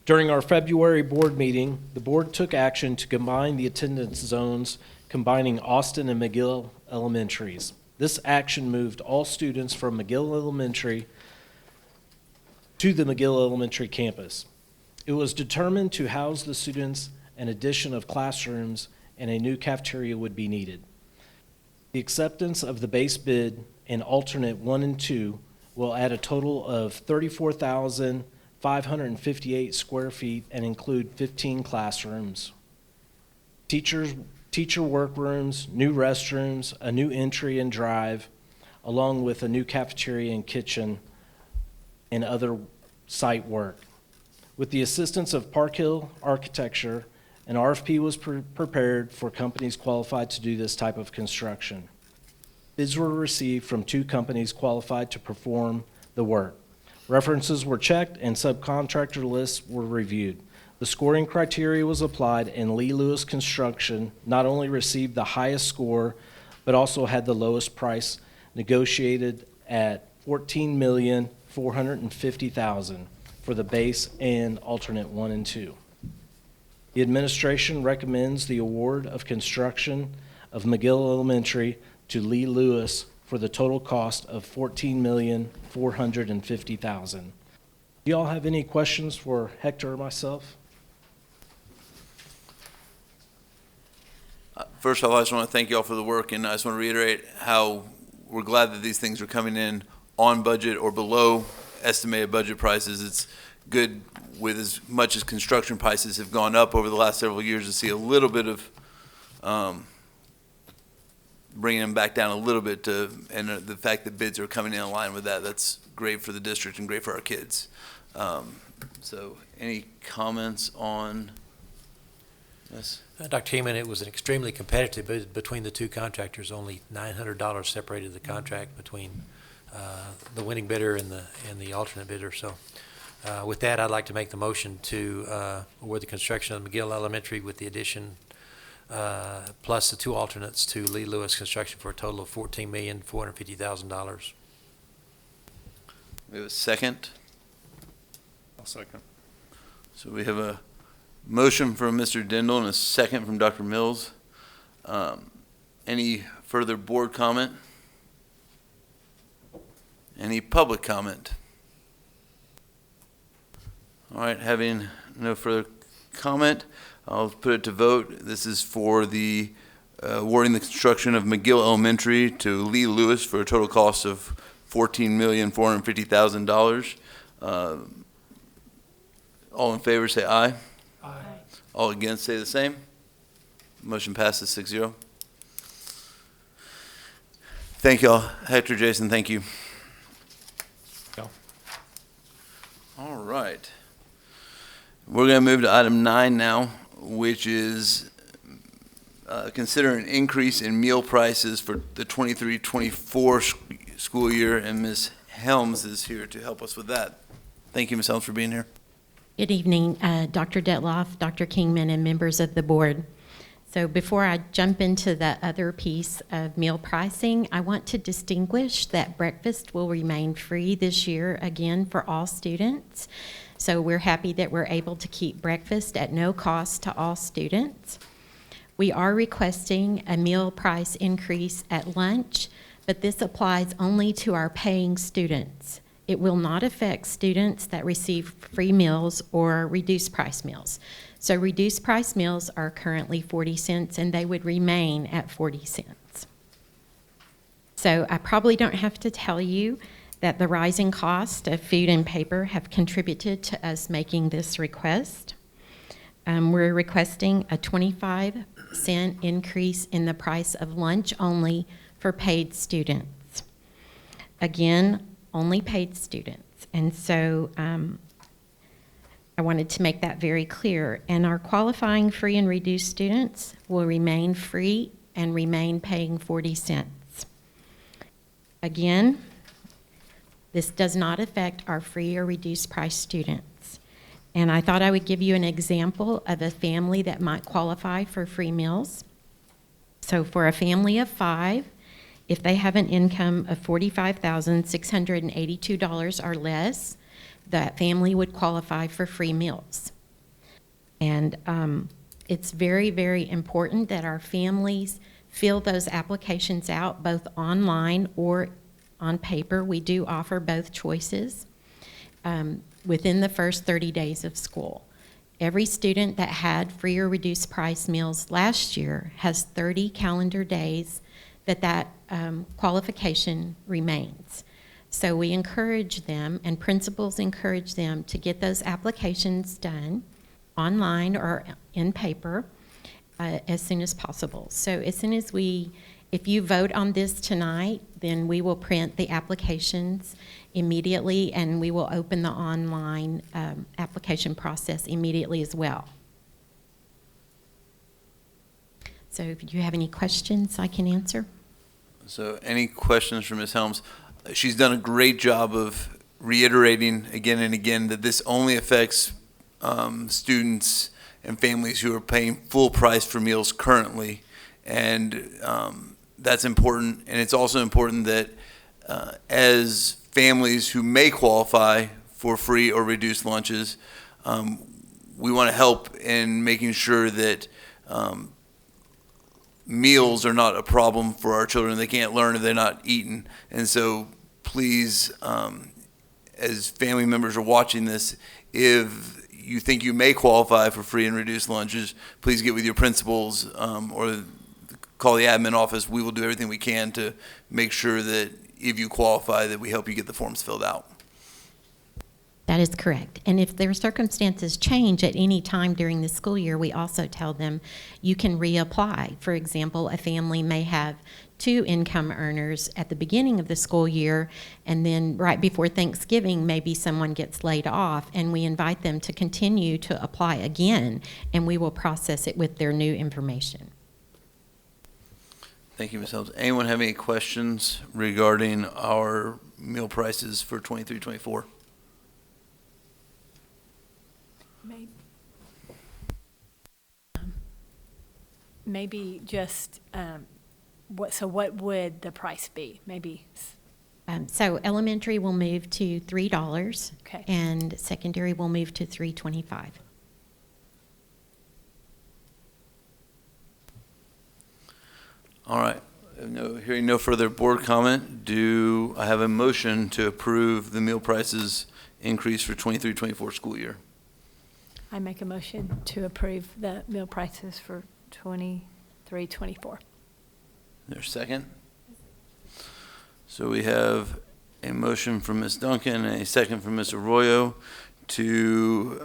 During our February board meeting, the board took action to combine the attendance zones, combining Austin and McGill Elementaries. This action moved all students from McGill Elementary to the McGill Elementary campus. It was determined to house the students an addition of classrooms and a new cafeteria would be needed. The acceptance of the base bid and alternate 1 and 2 will add a total of 34,558 square feet and include 15 classrooms, teacher workrooms, new restrooms, a new entry and drive, along with a new cafeteria and kitchen and other site work. With the assistance of Park Hill Architecture, an RFP was prepared for companies qualified to do this type of construction. Bids were received from 2 companies qualified to perform the work. References were checked and subcontractor lists were reviewed. The scoring criteria was applied and Lee Lewis Construction not only received the highest score, but also had the lowest price negotiated at $14,450,000 for the base and alternate 1 and 2. The administration recommends the award of construction of McGill Elementary to Lee Lewis for the total cost of $14,450,000. Do y'all have any questions for Hector or myself? First off, I just want to thank you all for the work, and I just want to reiterate how we're glad that these things are coming in on budget or below estimated budget prices. It's good with as much as construction prices have gone up over the last several years to see a little bit of bringing them back down a little bit and the fact that bids are coming in line with that, that's great for the district and great for our kids. So any comments on this? Dr. Kingman, it was an extremely competitive bid between the 2 contractors. Only $900 separated the contract between the winning bidder and the alternate bidder. So with that, I'd like to make the motion to award the construction of McGill Elementary with the addition plus the 2 alternates to Lee Lewis Construction for a total of $14,450,000. We have a second. I'll second. So we have a motion from Mr. Dindal and a second from Dr. Mills. Any further board comment? Any public comment? All right, having no further comment, I'll put it to vote. This is for the awarding the construction of McGill Elementary to Lee Lewis for a total cost of $14,450,000. All in favor say aye. Aye. All against say the same. Motion passes 6-0. Thank you all. Hector, Jason, thank you. All right. We're going to move to item 9 now, which is consider an increase in meal prices for the 23-24 school year, and Ms. Helms is here to help us with that. Thank you, Ms. Helms, for being here. Good evening, Dr. Detloff, Dr. Kingman, and members of the board. So before I jump into the other piece of meal pricing, I want to distinguish that breakfast will remain free this year again for all students. So we're happy that we're able to keep breakfast at no cost to all students. We are requesting a meal price increase at lunch, but this applies only to our paying students. It will not affect students that receive free meals or reduced price meals. So reduced price meals are currently 40 cents and they would remain at 40 cents. So I probably don't have to tell you that the rising cost of food and paper have contributed to us making this request. We're requesting a 25-cent increase in the price of lunch only for paid students. Again, only paid students. And so I wanted to make that very clear. And our qualifying free and reduced students will remain free and remain paying 40 cents. Again, this does not affect our free or reduced price students. And I thought I would give you an example of a family that might qualify for free meals. So for a family of 5, if they have an income of $45,682 or less, that family would qualify for free meals. And it's very, very important that our families fill those applications out both online or on paper. We do offer both choices within the first 30 days of school. Every student that had free or reduced price meals last year has 30 calendar days that qualification remains. So we encourage them, and principals encourage them to get those applications done online or in paper as soon as possible. So as soon as if you vote on this tonight, then we will print the applications immediately, and we will open the online application process immediately as well. So if you have any questions, I can answer. So any questions for Ms. Helms? She's done a great job of reiterating again and again that this only affects students and families who are paying full price for meals currently. And that's important. And it's also important that as families who may qualify for free or reduced lunches, we want to help in making sure that meals are not a problem for our children. They can't learn if they're not eating. And so please, as family members are watching this, if you think you may qualify for free and reduced lunches, please get with your principals or call the admin office. We will do everything we can to make sure that if you qualify, that we help you get the forms filled out. That is correct. And if their circumstances change at any time during the school year, we also tell them you can reapply. For example, a family may have 2 income earners at the beginning of the school year, and then right before Thanksgiving, maybe someone gets laid off, and we invite them to continue to apply again, and we will process it with their new information. Thank you, Ms. Helms. Anyone have any questions regarding our meal prices for 23-24? Maybe just, what would the price be? Maybe. So elementary will move to $3, Okay. and secondary will move to $3.25. All right. Hearing no further board comment, do I have a motion to approve the meal prices increase for 23-24 school year? I make a motion to approve the meal prices for 23-24. There's a second? So we have a motion from Ms. Duncan and a second from Mr. Arroyo to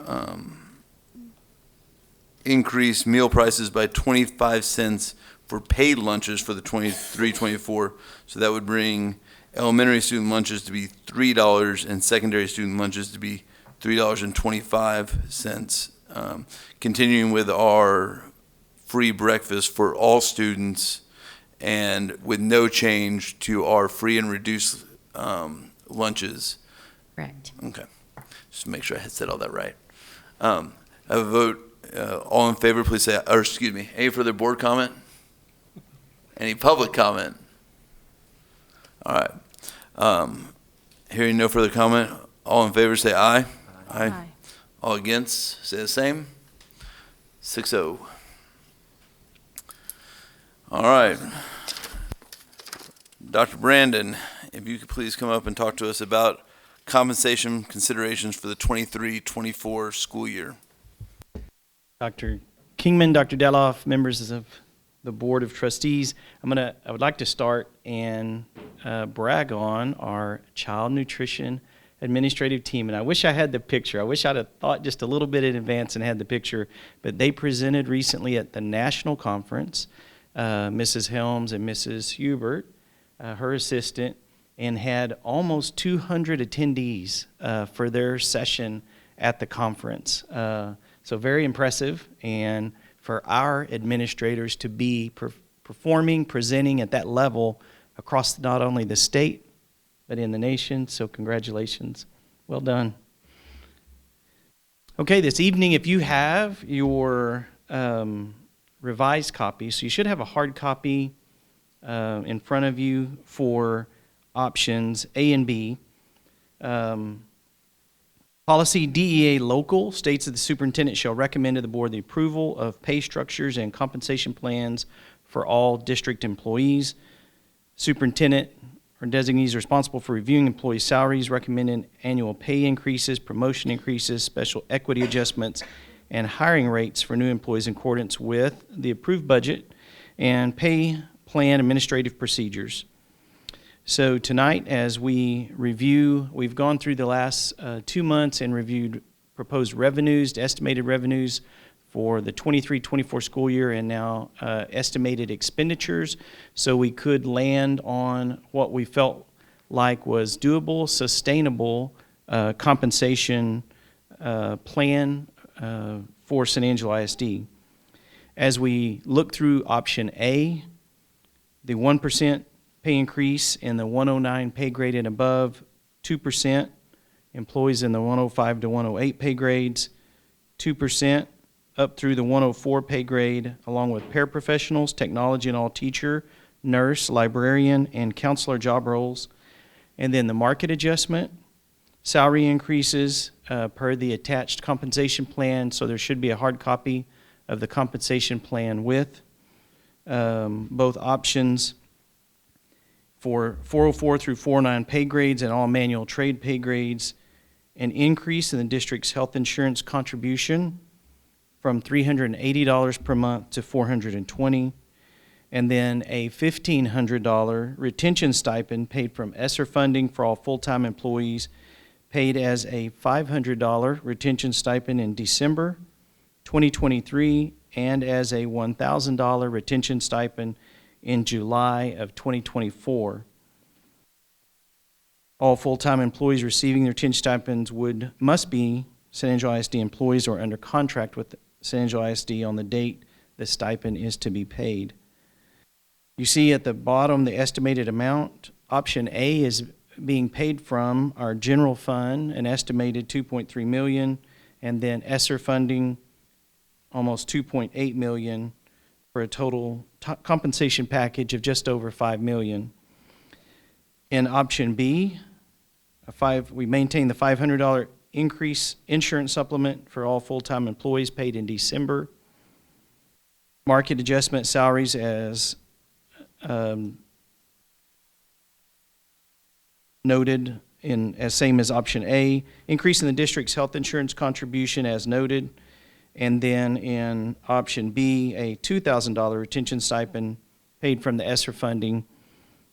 increase meal prices by 25 cents for paid lunches for the 23-24. So that would bring elementary student lunches to be $3 and secondary student lunches to be $3.25. Continuing with our free breakfast for all students and with no change to our free and reduced lunches. Correct. Okay. Just to make sure I had said all that right. I have a vote. All in favor, please say, or excuse me, any further board comment? Any public comment? All right. Hearing no further comment, all in favor say aye. Aye. All against, say the same. 6-0. All right. Dr. Brandon, if you could please come up and talk to us about compensation considerations for the 23-24 school year. Dr. Kingman, Dr. Deloff, members of the Board of Trustees, I would like to start and brag on our child nutrition administrative team. And I wish I had the picture. I wish I'd have thought just a little bit in advance and had the picture. But they presented recently at the national conference, Mrs. Helms and Mrs. Hubert, her assistant, and had almost 200 attendees for their session at the conference. So very impressive, and for our administrators to be performing, presenting at that level across not only the state, but in the nation. So congratulations. Well done. Okay, this evening, if you have your revised copy, so you should have a hard copy in front of you for options A and B. Policy DEA local states that the superintendent shall recommend to the board the approval of pay structures and compensation plans for all district employees. Superintendent or designees responsible for reviewing employee salaries, recommending annual pay increases, promotion increases, special equity adjustments, and hiring rates for new employees in accordance with the approved budget and pay plan administrative procedures. So tonight, as we review, we've gone through the last 2 months and reviewed proposed revenues, estimated revenues for the 23-24 school year, and now estimated expenditures, so we could land on what we felt like was doable, sustainable compensation plan for San Angelo ISD. As we look through option A, the 1% pay increase in the 109 pay grade and above, 2% employees in the 105 to 108 pay grades, 2% up through the 104 pay grade, along with paraprofessionals, technology and all teacher, nurse, librarian, and counselor job roles. And then the market adjustment, salary increases per the attached compensation plan, so there should be a hard copy of the compensation plan with both options for 404 through 409 pay grades and all manual trade pay grades, an increase in the district's health insurance contribution from $380 per month to $420, and then a $1,500 retention stipend paid from ESSER funding for all full-time employees, paid as a $500 retention stipend in December 2023 and as a $1,000 retention stipend in July of 2024. All full-time employees receiving their retention stipends must be San Angelo ISD employees or under contract with San Angelo ISD on the date the stipend is to be paid. You see at the bottom the estimated amount. Option A is being paid from our general fund, an estimated $2.3 million, and then ESSER funding almost $2.8 million, for a total compensation package of just over $5 million. In option B, we maintain the $500 increase insurance supplement for all full-time employees paid in December. Market adjustment salaries as noted as same as option A. Increase in the district's health insurance contribution as noted. And then in option B, a $2,000 retention stipend paid from the ESSER funding.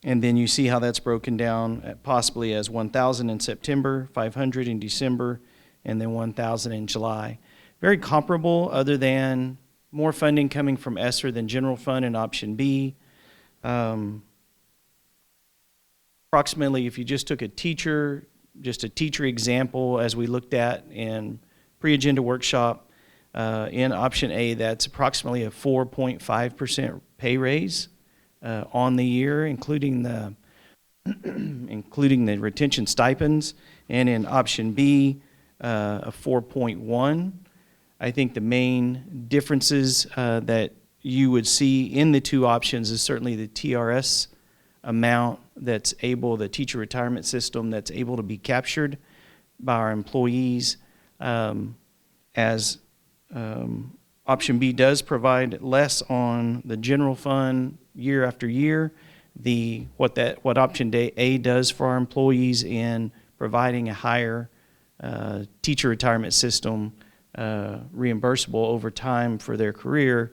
And then you see how that's broken down at possibly as $1,000 in September, $500 in December, and then $1,000 in July. Very comparable, other than more funding coming from ESSER than general fund in option B. Approximately, if you just took a teacher example as we looked at in pre-agenda workshop, in option A, that's approximately a 4.5% pay raise on the year, including the retention stipends, and in option B, a 4.1. I think the main differences that you would see in the two options is certainly the TRS amount that's able, the teacher retirement system that's able to be captured by our employees, as option B does provide less on the general fund year after year. What option A does for our employees in providing a higher teacher retirement system reimbursable over time for their career,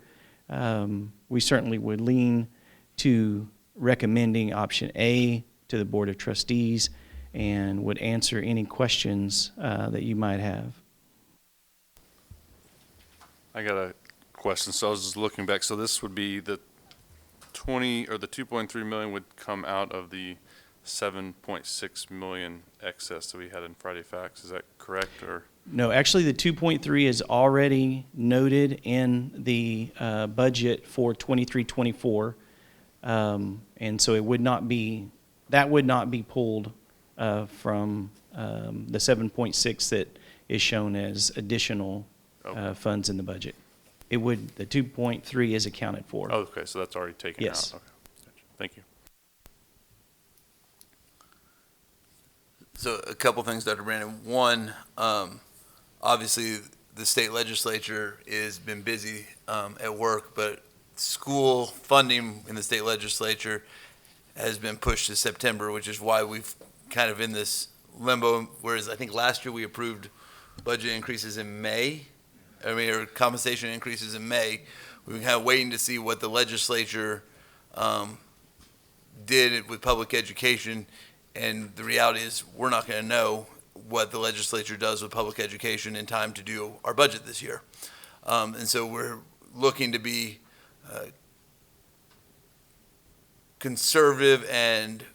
we certainly would lean to recommending option A to the Board of Trustees and would answer any questions that you might have. I got a question. So I was just looking back. So this would be the 2.3 million would come out of the 7.6 million excess that we had in Friday Facts. Is that correct? Or no, actually the 2.3 is already noted in the budget for 23-24. And so it would not be, that would not be pulled from the 7.6 that is shown as additional funds in the budget. It would, the 2.3 is accounted for. Oh, okay, so that's already taken out. Yes. Okay, gotcha. Thank you. So a couple things, Dr. Brandon. One, obviously the state legislature has been busy at work, but school funding in the state legislature has been pushed to September, which is why we've kind of in this limbo, whereas I think last year we approved budget increases in May, or compensation increases in May. We've been kind of waiting to see what the legislature did with public education, and the reality is we're not going to know what the legislature does with public education in time to do our budget this year. And so we're looking to be conservative and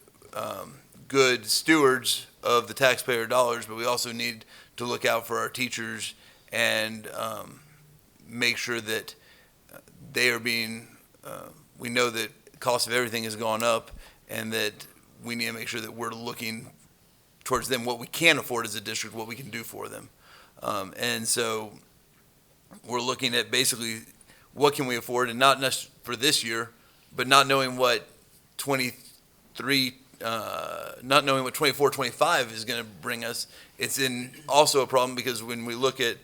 good stewards of the taxpayer dollars, but we also need to look out for our teachers and make sure that they are being, we know that cost of everything has gone up, and that we need to make sure that we're looking towards them, what we can afford as a district, what we can do for them. And so we're looking at basically what can we afford, and not just for this year, but not knowing what 24, 25 is going to bring us. It's also a problem because when we look at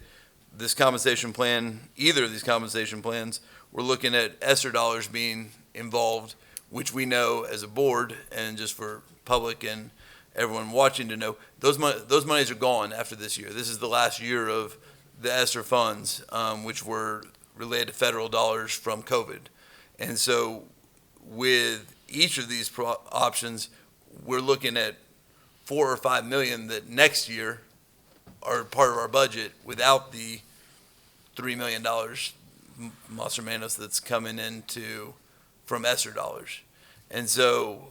this compensation plan, either of these compensation plans, we're looking at ESSER dollars being involved, which we know as a board, and just for public and everyone watching to know, those monies are gone after this year. This is the last year of the ESSER funds, which were related to federal dollars from COVID. And so with each of these options, we're looking at $4 or $5 million that next year are part of our budget without the $3 million más o menos that's coming into from ESSER dollars. And so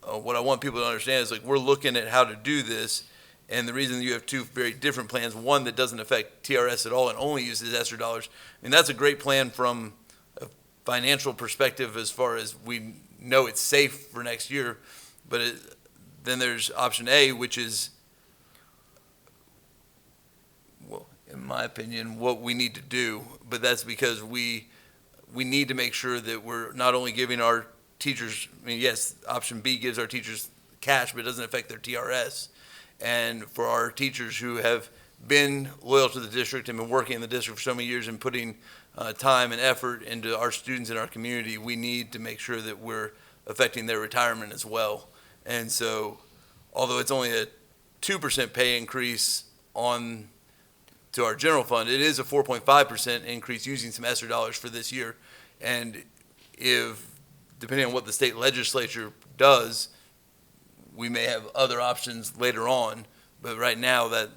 what I want people to understand is, like, we're looking at how to do this, and the reason you have two very different plans, one that doesn't affect TRS at all and only uses ESSER dollars, I mean, that's a great plan from a financial perspective as far as we know it's safe for next year, but then there's option A, which is, well, in my opinion, what we need to do, but that's because we need to make sure that we're not only giving our teachers, I mean, yes, option B gives our teachers cash, but it doesn't affect their TRS. And for our teachers who have been loyal to the district and been working in the district for so many years and putting time and effort into our students in our community, we need to make sure that we're affecting their retirement as well. And so, although it's only a 2% pay increase to our general fund, it is a 4.5% increase using some ESSER dollars for this year. And depending on what the state legislature does, we may have other options later on, but right now that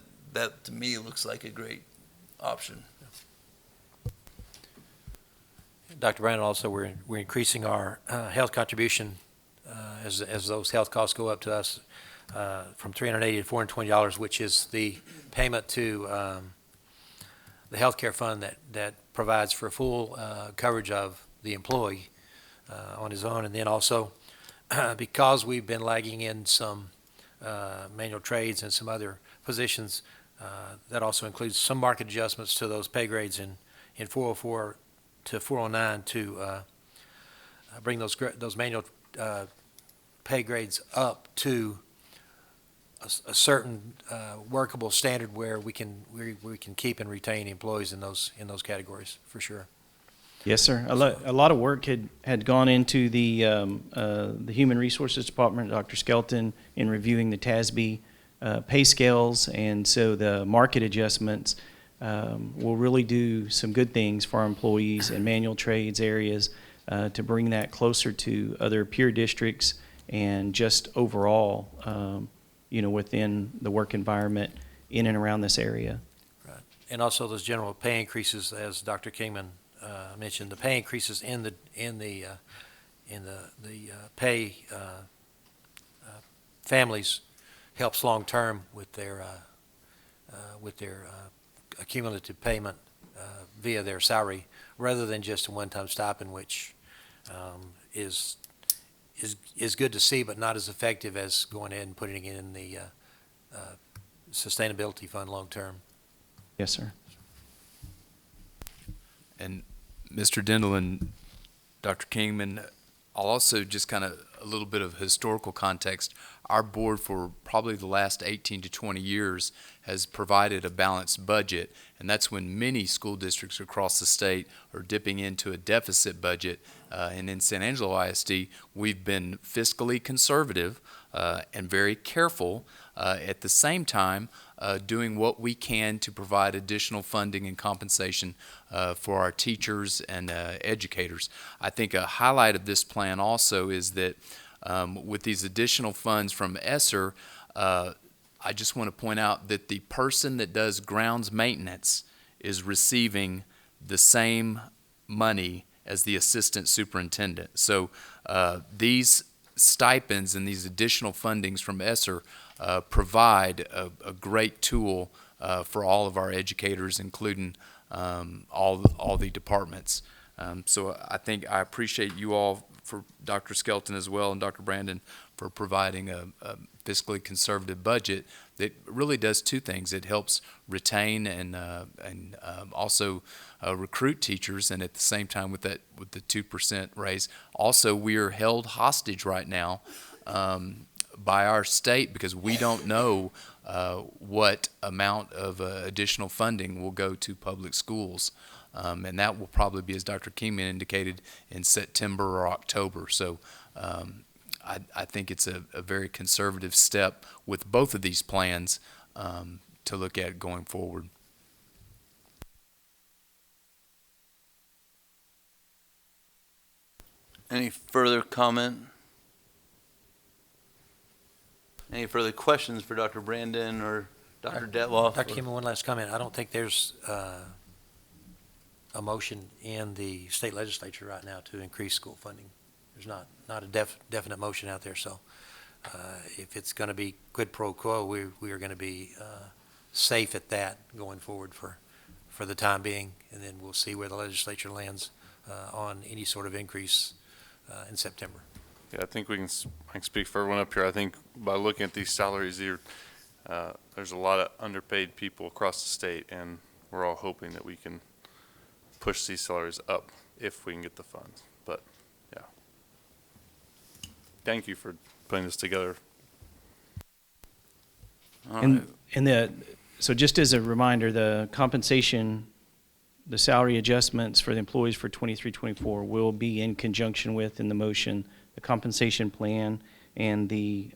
to me looks like a great option. Dr. Brandon, also we're increasing our health contribution as those health costs go up to us from $380 to $420, which is the payment to the health care fund that provides for full coverage of the employee on his own. And then also, because we've been lagging in some manual trades and some other positions, that also includes some market adjustments to those pay grades in 404 to 409 to bring those manual pay grades up to a certain workable standard where we can keep and retain employees in those categories for sure. Yes, sir. A lot of work had gone into the Human Resources Department, Dr. Skelton, in reviewing the TASB pay scales, and so the market adjustments will really do some good things for our employees in manual trades areas to bring that closer to other peer districts and just overall, within the work environment in and around this area. Right. And also those general pay increases, as Dr. Kingman mentioned, the pay increases in the pay families helps long term with their accumulative payment via their salary, rather than just a one-time stipend, which is good to see, but not as effective as going ahead and putting it in the sustainability fund long term. Yes, sir. And Mr. Dindal and Dr. Kingman, I'll also just kind of a little bit of historical context. Our board for probably the last 18 to 20 years has provided a balanced budget, and that's when many school districts across the state are dipping into a deficit budget. And in San Angelo ISD, we've been fiscally conservative and very careful, at the same time doing what we can to provide additional funding and compensation for our teachers and educators. I think a highlight of this plan also is that with these additional funds from ESSER, I just want to point out that the person that does grounds maintenance is receiving the same money as the assistant superintendent. So these stipends and these additional fundings from ESSER provide a great tool for all of our educators, including all the departments. So I think I appreciate you all, for Dr. Skelton as well and Dr. Brandon, for providing a fiscally conservative budget that really does two things. It helps retain and also recruit teachers, and at the same time with the 2% raise. Also, we are held hostage right now by our state because we don't know what amount of additional funding will go to public schools. And that will probably be, as Dr. Kingman indicated, in September or October. So I think it's a very conservative step with both of these plans to look at going forward. Any further comment? Any further questions for Dr. Brandon or Dr. Detloff? Dr. Kingman, one last comment. I don't think there's a motion in the state legislature right now to increase school funding. There's not a definite motion out there. So if it's going to be quid pro quo, we are going to be safe at that going forward for the time being, and then we'll see where the legislature lands on any sort of increase in September. Yeah, I think I can speak for everyone up here. I think by looking at these salaries here, there's a lot of underpaid people across the state, and we're all hoping that we can push these salaries up if we can get the funds. But yeah, thank you for putting this together. So just as a reminder, the compensation, the salary adjustments for the employees for 23-24 will be in conjunction with, in the motion, the compensation plan and the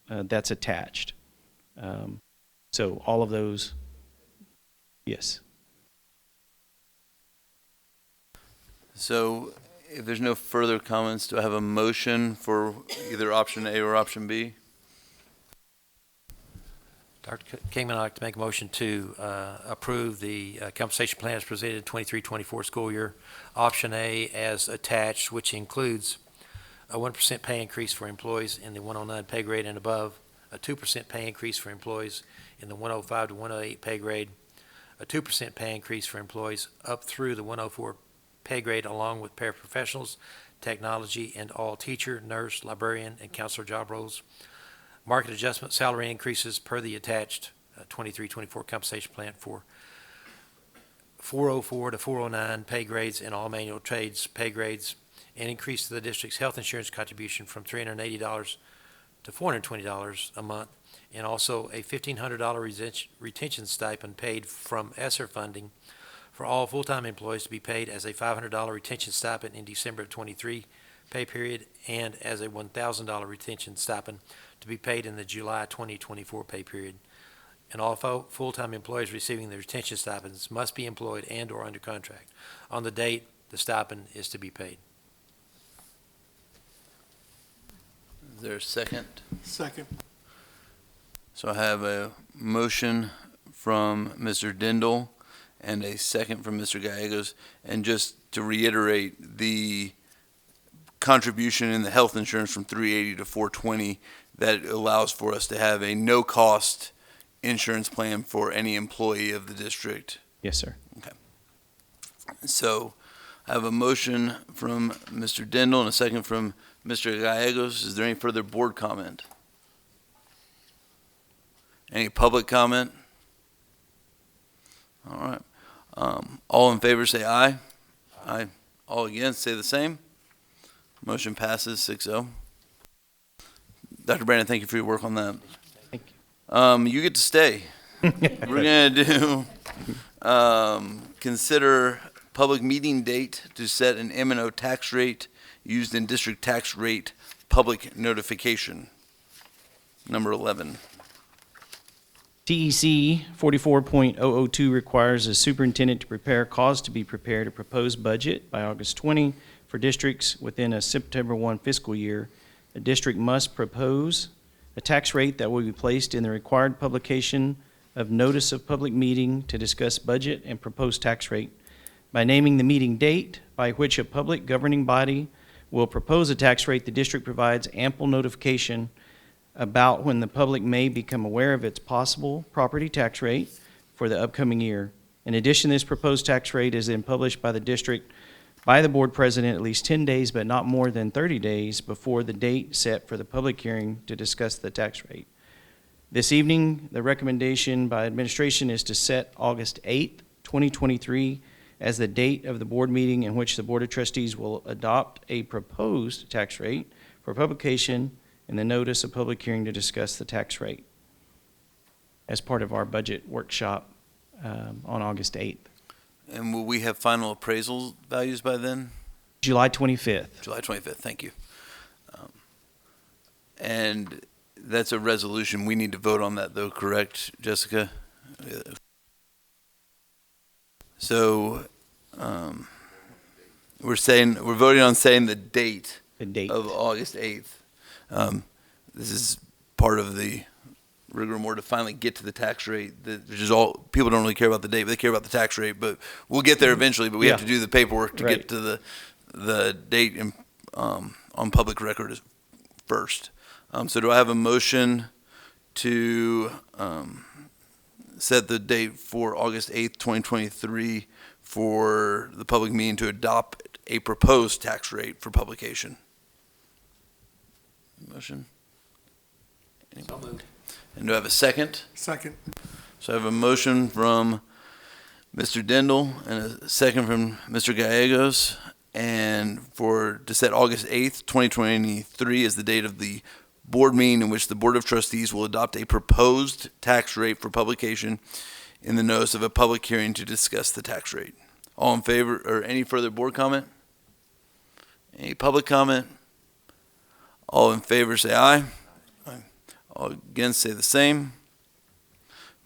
that's attached. So all of those, yes. So if there's no further comments, do I have a motion for either option A or option B? Dr. Kingman, I'd like to make a motion to approve the compensation plan as presented 23-24 school year. Option A as attached, which includes a 1% pay increase for employees in the 109 pay grade and above, a 2% pay increase for employees in the 105 to 108 pay grade, a 2% pay increase for employees up through the 104 pay grade, along with paraprofessionals, technology, and all teacher, nurse, librarian, and counselor job roles. Market adjustment salary increases per the attached 23-24 compensation plan for 404 to 409 pay grades in all manual trades pay grades, and increase to the district's health insurance contribution from $380 to $420 a month, and also a $1,500 retention stipend paid from ESSER funding for all full-time employees to be paid as a $500 retention stipend in December of 23 pay period, and as a $1,000 retention stipend to be paid in the July 2024 pay period. And all full-time employees receiving the retention stipends must be employed and or under contract on the date the stipend is to be paid. Is there a second? Second. So I have a motion from Mr. Dindal and a second from Mr. Gallegos. And just to reiterate, the contribution in the health insurance from $380 to $420, that allows for us to have a no-cost insurance plan for any employee of the district. Yes, sir. Okay. So I have a motion from Mr. Dindal and a second from Mr. Gallegos. Is there any further board comment? Any public comment? All right. All in favor say aye. Aye. All against say the same. Motion passes 6-0. Dr. Brandon, thank you for your work on that. Thank you. You get to stay. We're going to do consider public meeting date to set an M&O tax rate used in district tax rate public notification. Number 11. TEC 44.002 requires the superintendent to prepare cause to be prepared a proposed budget by August 20 for districts within a September 1 fiscal year. A district must propose a tax rate that will be placed in the required publication of notice of public meeting to discuss budget and proposed tax rate. By naming the meeting date by which a public governing body will propose a tax rate, the district provides ample notification about when the public may become aware of its possible property tax rate for the upcoming year. In addition, this proposed tax rate is then published by the district by the board president at least 10 days, but not more than 30 days before the date set for the public hearing to discuss the tax rate. This evening, the recommendation by administration is to set August 8th, 2023 as the date of the board meeting in which the Board of Trustees will adopt a proposed tax rate for publication in the notice of public hearing to discuss the tax rate as part of our budget workshop on August 8th. And will we have final appraisal values by then? July 25th. July 25th, thank you. And that's a resolution. We need to vote on that though, correct, Jessica? So we're voting on saying the date of August 8th. This is part of the rigmarole to finally get to the tax rate. Which is all people don't really care about the date, but they care about the tax rate. But we'll get there eventually. But we have to do the paperwork to get to the date on public record first. So do I have a motion to set the date for August 8th, 2023 for the public meeting to adopt a proposed tax rate for publication? Motion? So moved. And do I have a second? Second. So I have a motion from Mr. Dindal and a second from Mr. Gallegos, and to set August 8th, 2023 as the date of the board meeting in which the Board of Trustees will adopt a proposed tax rate for publication in the notice of a public hearing to discuss the tax rate. All in favor, or any further board comment? Any public comment? All in favor say aye. Aye. All against say the same.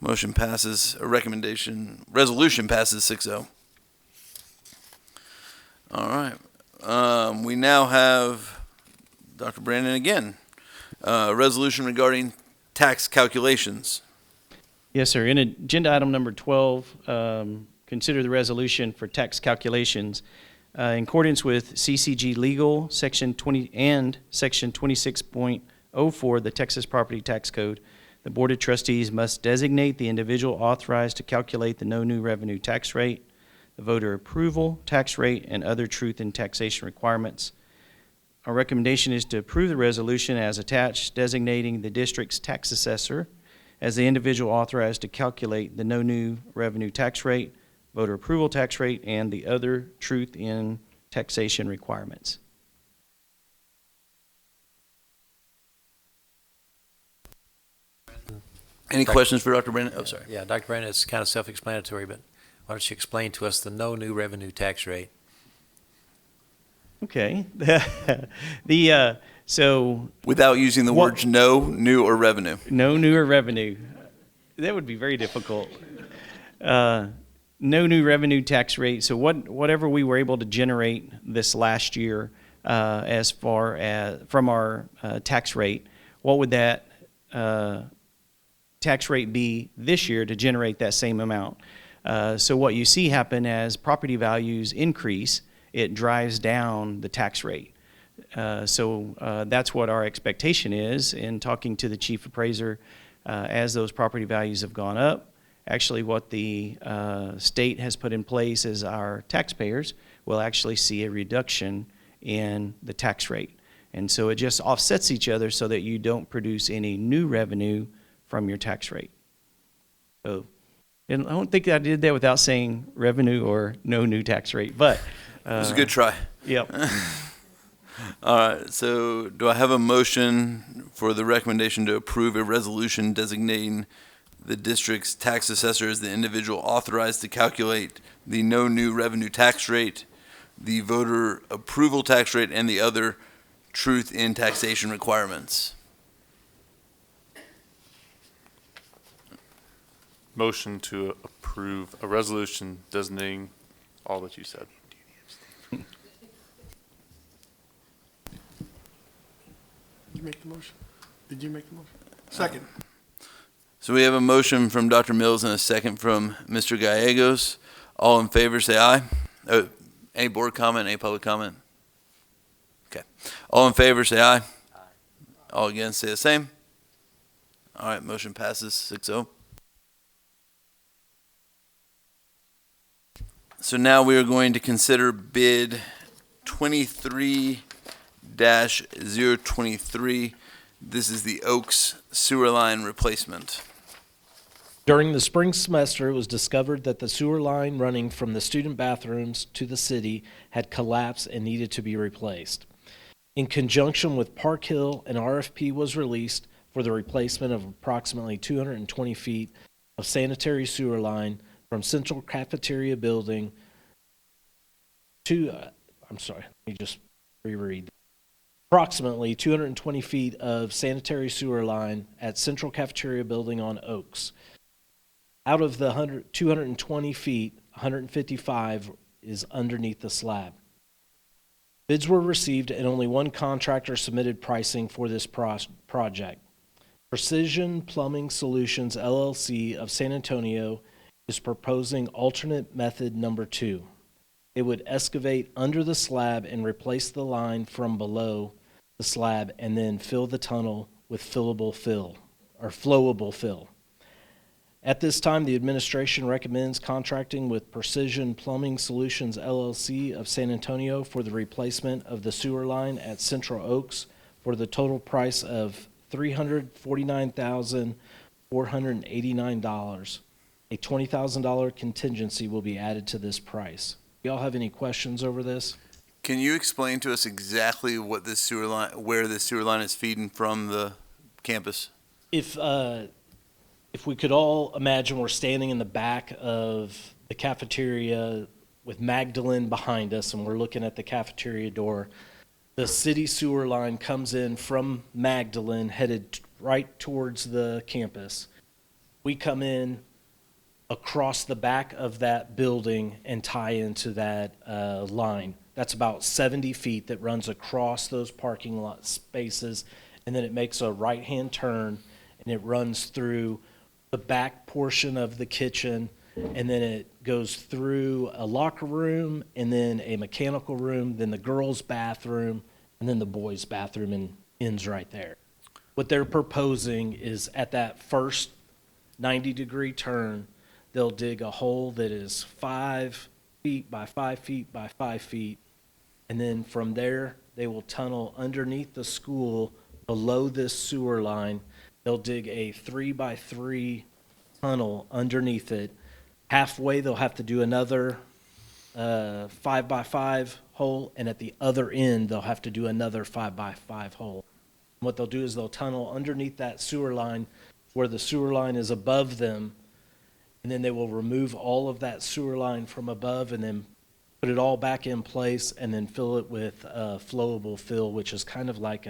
Motion passes, resolution passes 6-0. All right. We now have Dr. Brandon again. Resolution regarding tax calculations. Yes, sir. In agenda item number 12, consider the resolution for tax calculations. In accordance with CCG Legal, Section 20 and Section 26.04, the Texas Property Tax Code, the Board of Trustees must designate the individual authorized to calculate the no new revenue tax rate, the voter approval tax rate, and other truth in taxation requirements. Our recommendation is to approve the resolution as attached, designating the district's tax assessor as the individual authorized to calculate the no new revenue tax rate, voter approval tax rate, and the other truth in taxation requirements. Any questions for Dr. Brandon? Oh, sorry. Yeah, Dr. Brandon, it's kind of self-explanatory, but why don't you explain to us the no new revenue tax rate? Okay. So without using the words no, new, or revenue. No new or revenue. That would be very difficult. No new revenue tax rate. So whatever we were able to generate this last year as far as from our tax rate, what would that tax rate be this year to generate that same amount? So what you see happen as property values increase, it drives down the tax rate. So that's what our expectation is in talking to the chief appraiser as those property values have gone up. Actually, what the state has put in place is our taxpayers will actually see a reduction in the tax rate. And so it just offsets each other so that you don't produce any new revenue from your tax rate. So And I don't think I did that without saying revenue or no new tax rate, but. It was a good try. Yep. All right, so do I have a motion for the recommendation to approve a resolution designating the district's tax assessor as the individual authorized to calculate the no new revenue tax rate, the voter approval tax rate, and the other truth in taxation requirements? Motion to approve a resolution designating all that you said. Did you make the motion? Did you make the motion? Second. So we have a motion from Dr. Mills and a second from Mr. Gallegos. All in favor, say aye. Any board comment, any public comment? Okay. All in favor, say aye. All against, say the same. All right, motion passes 6-0. So now we are going to consider bid 23-023. This is the Oaks sewer line replacement. During the spring semester, it was discovered that the sewer line running from the student bathrooms to the city had collapsed and needed to be replaced. In conjunction with Park Hill, an RFP was released for the replacement of approximately 220 feet of sanitary sewer line from Central Cafeteria Building to, let me just reread. Approximately 220 feet of sanitary sewer line at Central Cafeteria Building on Oaks. Out of the 220 feet, 155 is underneath the slab. Bids were received and only one contractor submitted pricing for this project. Precision Plumbing Solutions, LLC of San Antonio is proposing alternate method number 2. It would excavate under the slab and replace the line from below the slab and then fill the tunnel with flowable fill. At this time, the administration recommends contracting with Precision Plumbing Solutions, LLC of San Antonio for the replacement of the sewer line at Central Oaks for the total price of $349,489. A $20,000 contingency will be added to this price. Y'all have any questions over this? Can you explain to us exactly what this sewer line, where this sewer line is feeding from the campus? If we could all imagine we're standing in the back of the cafeteria with Magdalene behind us and we're looking at the cafeteria door, the city sewer line comes in from Magdalene headed right towards the campus. We come in across the back of that building and tie into that line. That's about 70 feet that runs across those parking lot spaces, and then it makes a right-hand turn and it runs through the back portion of the kitchen, and then it goes through a locker room and then a mechanical room, then the girls' bathroom, and then the boys' bathroom, and ends right there. What they're proposing is at that first 90-degree turn, they'll dig a hole that is 5 feet by 5 feet by 5 feet, and then from there, they will tunnel underneath the school below this sewer line. They'll dig a 3x3 tunnel underneath it. Halfway, they'll have to do another 5x5 hole, and at the other end, they'll have to do another 5x5 hole. What they'll do is they'll tunnel underneath that sewer line where the sewer line is above them, and then they will remove all of that sewer line from above and then put it all back in place and then fill it with flowable fill, which is kind of like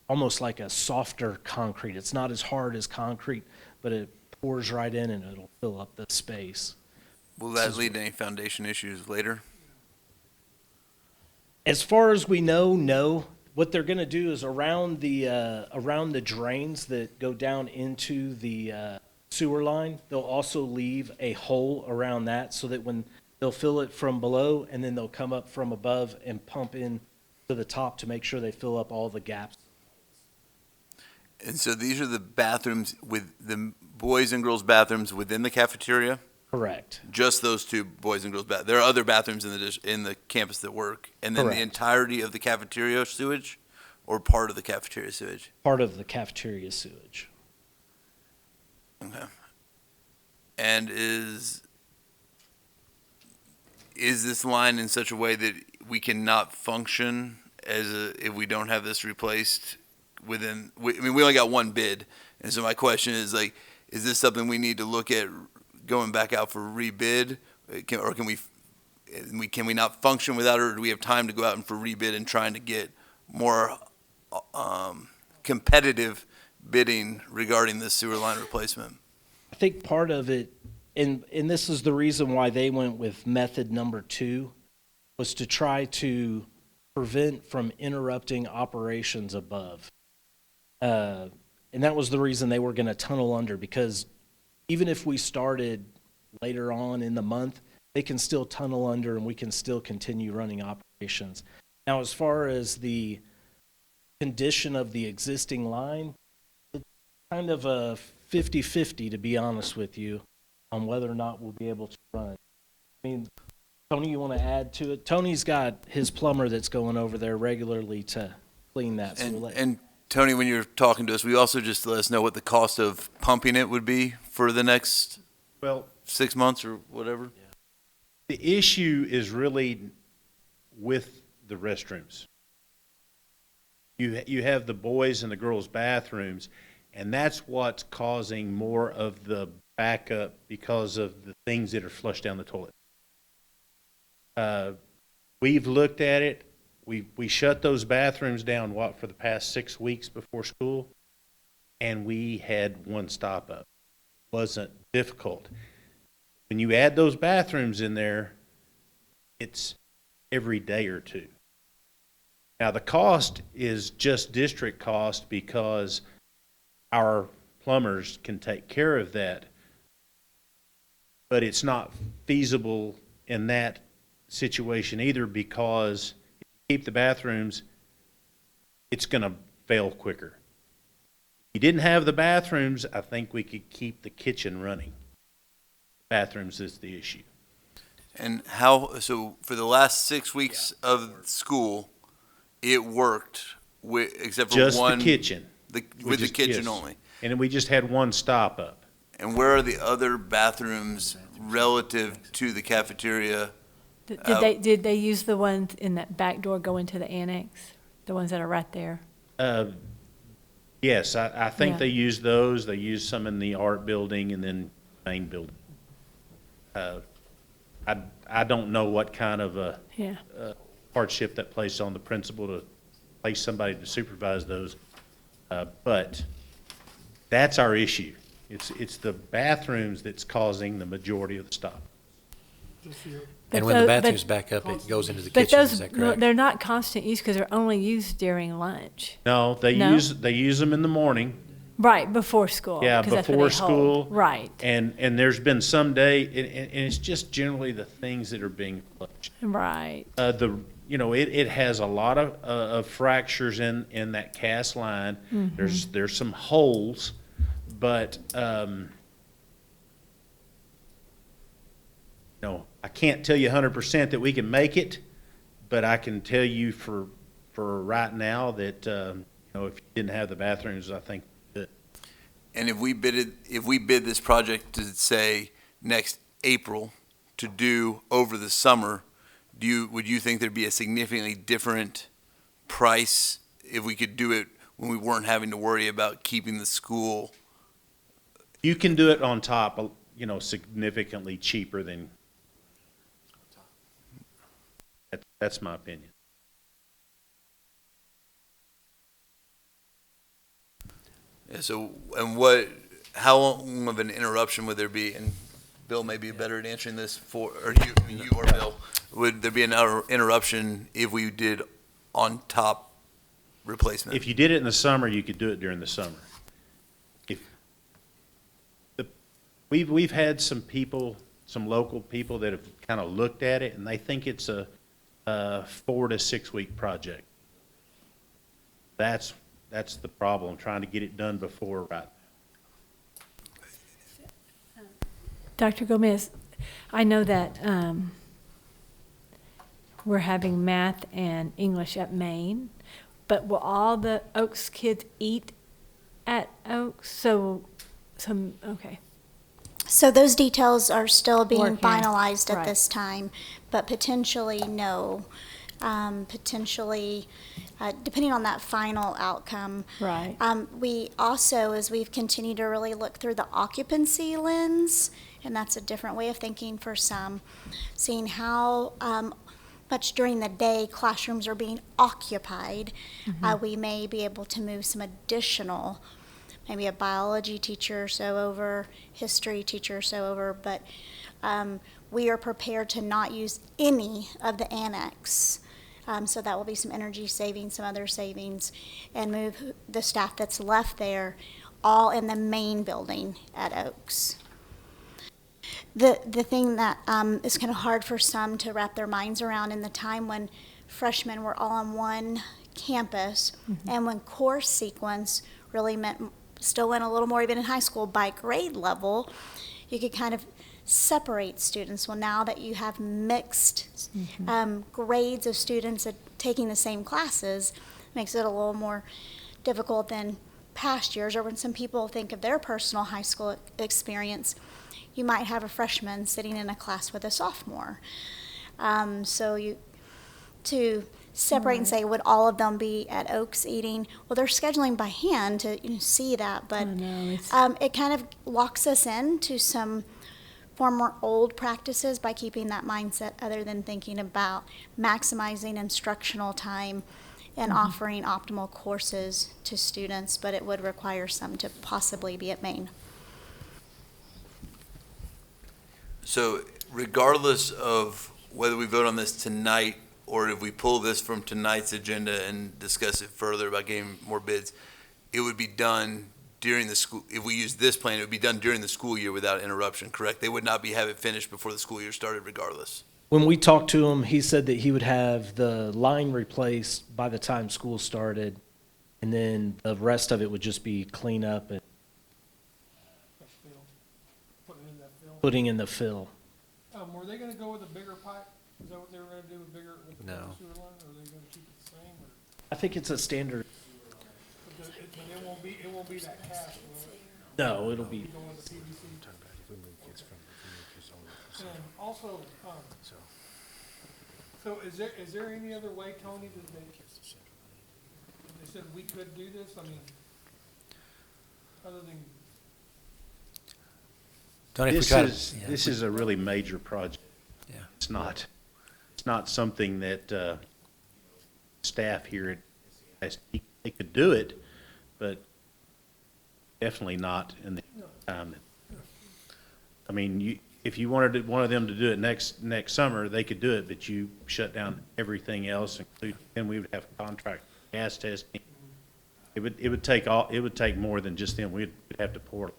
almost like a softer concrete. It's not as hard as concrete, but it pours right in and it'll fill up the space. Will that lead to any foundation issues later? As far as we know, no. What they're going to do is around the drains that go down into the sewer line, they'll also leave a hole around that so that when they'll fill it from below and then they'll come up from above and pump in to the top to make sure they fill up all the gaps. And so these are the bathrooms with the boys and girls bathrooms within the cafeteria? Correct. Just those two boys and girls bathrooms. There are other bathrooms in the campus that work. And then Correct. The entirety of the cafeteria sewage or part of the cafeteria sewage? Part of the cafeteria sewage. Okay. And is this line in such a way that we cannot function if we don't have this replaced within, I mean, we only got one bid. And so my question is like, is this something we need to look at going back out for rebid? Or can we not function without it, or do we have time to go out and for rebid and trying to get more competitive bidding regarding this sewer line replacement? I think part of it, and this is the reason why they went with method number 2, was to try to prevent from interrupting operations above. And that was the reason they were going to tunnel under, because even if we started later on in the month, they can still tunnel under and we can still continue running operations. Now, as far as the condition of the existing line, it's kind of a 50-50, to be honest with you, on whether or not we'll be able to run. I mean, Tony, you want to add to it? Tony's got his plumber that's going over there regularly to clean that. So And Tony, when you're talking to us, we also just let us know what the cost of pumping it would be for the next 6 months or whatever. The issue is really with the restrooms. You have the boys and the girls' bathrooms, and that's what's causing more of the backup because of the things that are flushed down the toilet. We've looked at it. We shut those bathrooms down, for the past 6 weeks before school, and we had one stop up. It wasn't difficult. When you add those bathrooms in there, it's every day or two. Now, the cost is just district cost because our plumbers can take care of that, but it's not feasible in that situation either, because if you keep the bathrooms, it's going to fail quicker. If you didn't have the bathrooms, I think we could keep the kitchen running. Bathrooms is the issue. And so for the last 6 weeks of school, it worked except for just one. The kitchen. With the kitchen only. And then we just had one stop up. And where are the other bathrooms relative to the cafeteria? Did they use the ones in that back door go into the annex? The ones that are right there? Yes, I think Yeah. they use those. They use some in the art building and then main building. I don't know what kind of hardship that placed on the principal to place somebody to supervise those, but that's our issue. It's the bathrooms that's causing the majority of the stop. And when the bathrooms back up, it goes into the kitchen, is that correct? They're not constant use because they're only used during lunch. No, they use them in the morning. Right, before school. Yeah, 'cause that's what before they school. hold. Right. And there's been some day, and it's just generally the things that are being flushed. Right. It has a lot of fractures in that cast line. Mhm. There's some holes, but I can't tell you 100% that we can make it, but I can tell you for right now that if you didn't have the bathrooms, I think. And if we bid this project to say next April to do over the summer, would you think there'd be a significantly different price if we could do it when we weren't having to worry about keeping the school? You can do it on top, significantly cheaper than. That's my opinion. Yeah, so, how long of an interruption would there be? And Bill may be better at answering this or Bill. Would there be an interruption if we did on top replacement? If you did it in the summer, you could do it during the summer. We've had some local people that have kind of looked at it, and they think it's a 4 to 6 week project. That's the problem, trying to get it done before right. Dr. Gomez, I know that we're having math and English at Maine, but will all the Oaks kids eat at Oaks? Okay. So those details are still being Working. finalized at Right. this time, but potentially no. Potentially, depending on that final outcome. Right. We also, as we've continued to really look through the occupancy lens, and that's a different way of thinking for some, seeing how much during the day classrooms are being occupied, we may be able to move some additional, maybe a biology teacher or so over, history teacher or so over, but we are prepared to not use any of the annex. So that will be some energy savings, some other savings, and move the staff that's left there all in the main building at Oaks. The thing that is kind of hard for some to wrap their minds around in the time when freshmen were all on one campus, and when course sequence really meant still went a little more even in high school by grade level, you could kind of separate students. Well, now that you have mixed grades of students taking the same classes, makes it a little more difficult than past years, or when some people think of their personal high school experience, you might have a freshman sitting in a class with a sophomore. So you to separate and say, would all of them be at Oaks eating? Well, they're scheduling by hand to see that, but it kind of locks us into some former old practices by keeping that mindset other than thinking about maximizing instructional time and offering optimal courses to students, but it would require some to possibly be at Maine. So regardless of whether we vote on this tonight or if we pull this from tonight's agenda and discuss it further about getting more bids, it would be done during the school. If we use this plan, it would be done during the school year without interruption, correct? They would not have it finished before the school year started regardless. When we talked to him, he said that he would have the line replaced by the time school started, and then the rest of it would just be cleanup and putting in the fill. Were they gonna go with a bigger pipe? Is that what they were gonna do with bigger, with the No. sewer line, or are they gonna keep it the same, or? I think it's a standard. But it won't be that cast, will it? No, it'll be. Going with the PVC. And also, so is there any other way, Tony, that they said we could do this? I mean, other than, Tony, if we This try to- is, yeah, this we- is a really major project. Yeah. It's not something that staff here at ISD, they could do it, but definitely not in the time. I mean, if you wanted one of them to do it next summer, they could do it, but you shut down everything else, and we would have contract gas testing. It would take more than just them. We'd have to pour.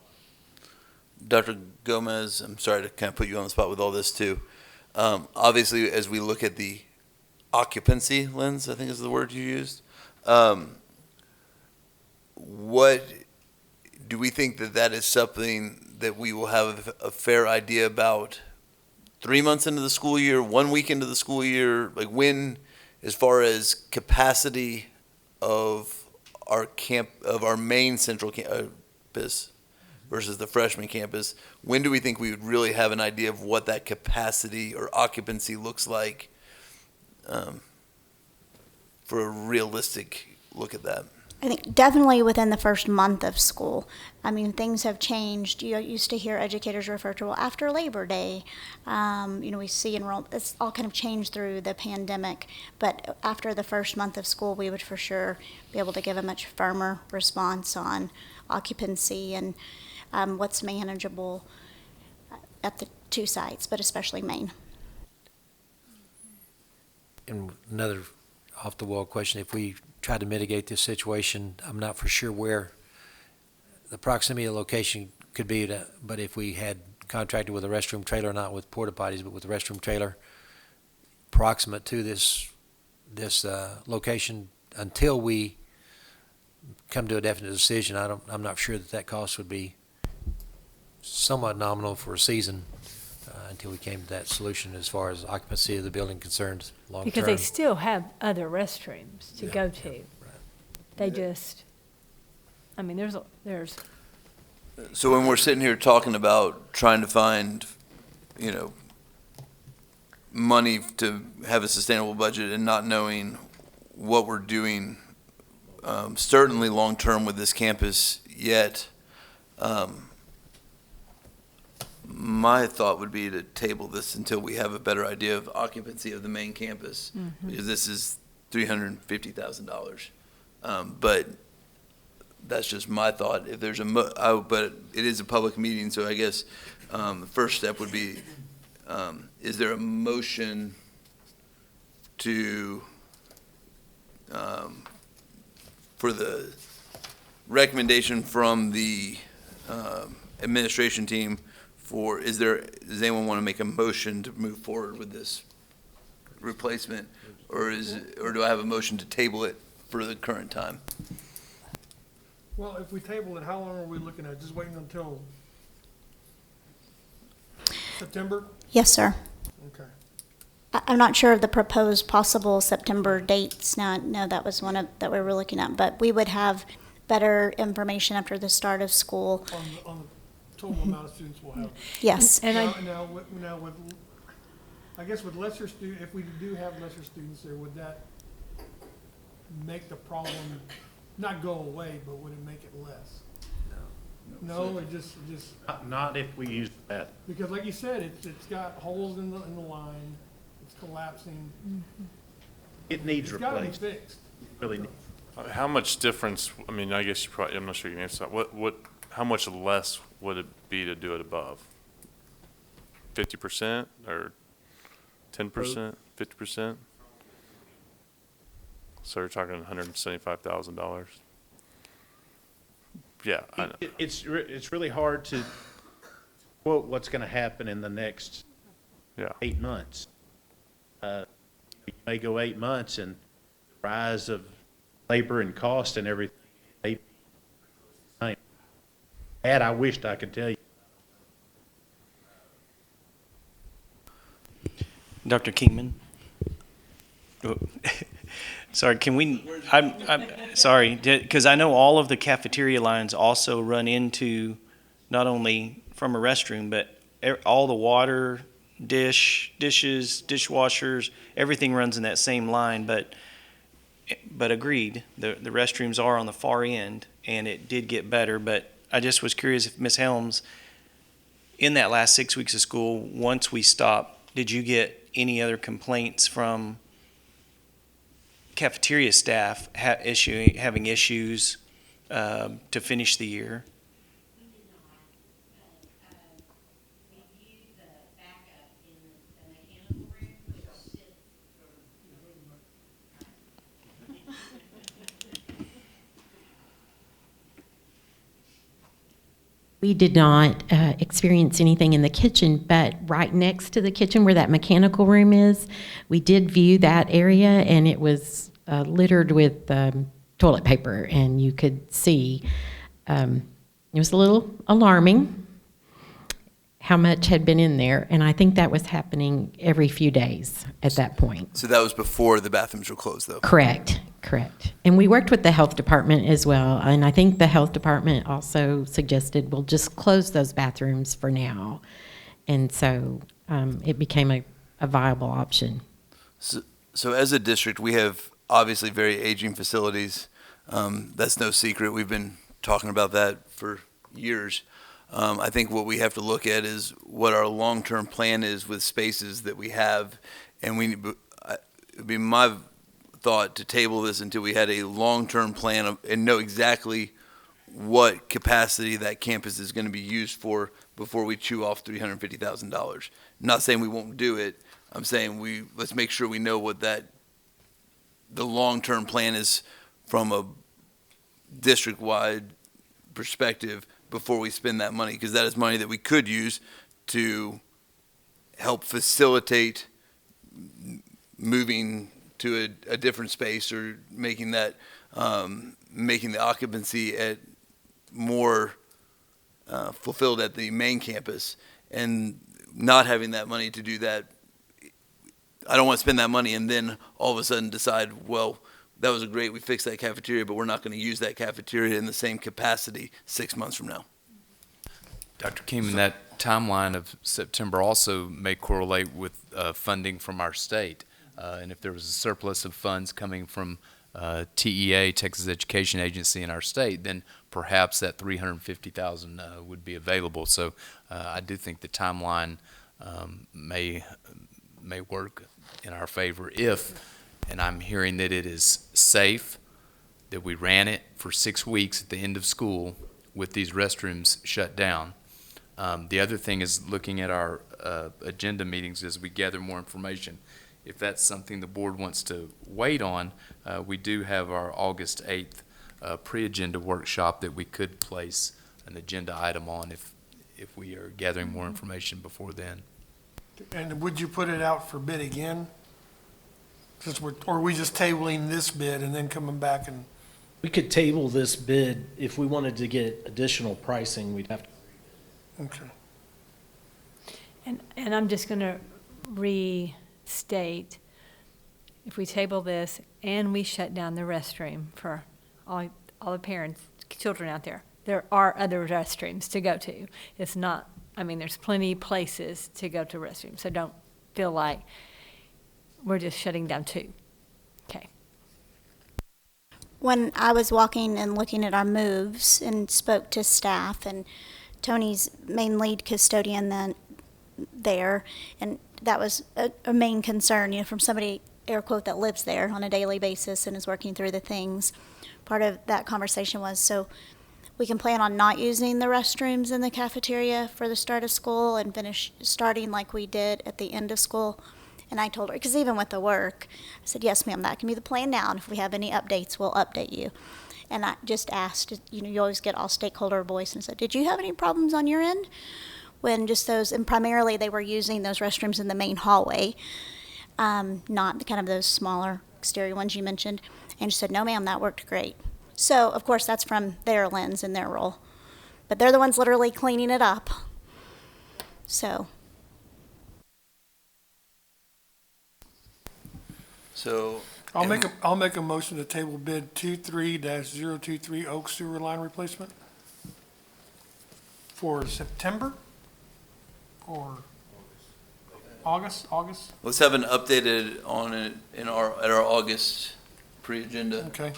Dr. Gomez, I'm sorry to kind of put you on the spot with all this too. Obviously, as we look at the occupancy lens, I think is the word you used, what do we think that is something that we will have a fair idea about 3 months into the school year, 1 week into the school year, like when, as far as capacity of our main central campus versus the freshman campus, when do we think we would really have an idea of what that capacity or occupancy looks like for a realistic look at that? I think definitely within the first month of school. I mean, things have changed. You used to hear educators refer to, well, after Labor Day. We see enrollment. It's all kind of changed through the pandemic. But after the first month of school, we would for sure be able to give a much firmer response on occupancy and what's manageable at the two sites, but especially Maine. And another off-the-wall question, if we try to mitigate this situation, I'm not for sure where the proximity of location could be, but if we had contracted with a restroom trailer, not with porta potties, but with a restroom trailer proximate to this location, until we come to a definite decision, I'm not sure that cost would be somewhat nominal for a season until we came to that solution as far as occupancy of the building concerned long term. Because they still have other restrooms to go to. Right. They just, I mean, there's So when we're sitting here talking about trying to find, money to have a sustainable budget and not knowing what we're doing, certainly long-term with this campus yet, my thought would be to table this until we have a better idea of occupancy of the main campus, because this is $350,000. But that's just my thought. If there's but it is a public meeting, so I guess the first step would be, is there a motion to, for the recommendation from the administration team does anyone want to make a motion to move forward with this replacement? Or do I have a motion to table it for the current time? Well, if we table it, how long are we looking at? Just waiting until September? Yes, sir. Okay. I'm not sure of the proposed possible September dates. Now, no, that was one that we were looking at, but we would have better information after the start of school. On the total amount of students we'll have. Yes. And now with, I guess with lesser if we do have lesser students there, would that make the problem not go away, but would it make it less? No, it just. Not if we use that. Because like you said, it's got holes in the line, it's collapsing. It needs It's gotta be replaced. fixed. Really needs. How much difference, I mean, I guess I'm not sure you can answer that. How much less would it be to do it above? 50% or 10%, 50%? So you're talking $175,000. Yeah, I know. It's really hard to quote what's going to happen in the next 8 months. You may go 8 months and the rise of labor and cost and everything. That I wished I could tell you. Dr. Kingman? Oh, sorry, can we, I'm sorry, because I know all of the cafeteria lines also run into, not only from a restroom, but all the water, dishes, dishwashers, everything runs in that same line, but agreed, the restrooms are on the far end, and it did get better, but I just was curious if Ms. Helms, in that last 6 weeks of school, once we stopped, did you get any other complaints from cafeteria staff having issues to finish the year? We did not experience anything in the kitchen, but right next to the kitchen where that mechanical room is, we did view that area, and it was littered with toilet paper, and you could see it was a little alarming how much had been in there, and I think that was happening every few days at that point. So that was before the bathrooms were closed, though? Correct. And we worked with the health department as well, and I think the health department also suggested we'll just close those bathrooms for now. And so it became a viable option. So as a district, we have obviously very aging facilities. That's no secret. We've been talking about that for years. I think what we have to look at is what our long-term plan is with spaces that we have, and it'd be my thought to table this until we had a long-term plan and know exactly what capacity that campus is going to be used for before we chew off $350,000. I'm not saying we won't do it. I'm saying let's make sure we know what the long-term plan is from a district-wide perspective before we spend that money, because that is money that we could use to help facilitate moving to a different space, or making the occupancy at more fulfilled at the main campus. And not having that money to do that, I don't want to spend that money and then all of a sudden decide, well, that was great, we fixed that cafeteria, but we're not going to use that cafeteria in the same capacity 6 months from now. Dr. Kingman, that timeline of September also may correlate with funding from our state. And if there was a surplus of funds coming from TEA, Texas Education Agency, in our state, then perhaps that $350,000 would be available. So I do think the timeline may work in our favor if, and I'm hearing that it is safe, that we ran it for 6 weeks at the end of school with these restrooms shut down. The other thing is looking at our agenda meetings as we gather more information. If that's something the board wants to wait on, we do have our August 8th pre-agenda workshop that we could place an agenda item on if we are gathering more information before then. And would you put it out for bid again? Or are we just tabling this bid and then coming back and? We could table this bid. If we wanted to get additional pricing, we'd have to. Okay. And I'm just going to restate, if we table this and we shut down the restroom for all the parents, children out there are other restrooms to go to. It's not, I mean, there's plenty places to go to restrooms, so don't feel like we're just shutting down 2. Okay. When I was walking and looking at our moves and spoke to staff, and Tony's main lead custodian then there, and that was a main concern, from somebody, air quote, that lives there on a daily basis and is working through the things. Part of that conversation was, so we can plan on not using the restrooms in the cafeteria for the start of school and starting like we did at the end of school. And I told her, because even with the work, I said, yes, ma'am, that can be the plan now. And if we have any updates, we'll update you. And I just asked, you always get all stakeholder voice, and said, did you have any problems on your end? When just those, and primarily they were using those restrooms in the main hallway, not kind of those smaller exterior ones you mentioned. And she said, no, ma'am, that worked great. So, of course, that's from their lens and their role. But they're the ones literally cleaning it up. So. So I'll make a motion to table bid 23-023 Oak Sewer Line Replacement for September or August? let's have an updated on it at our August pre-agenda. Okay.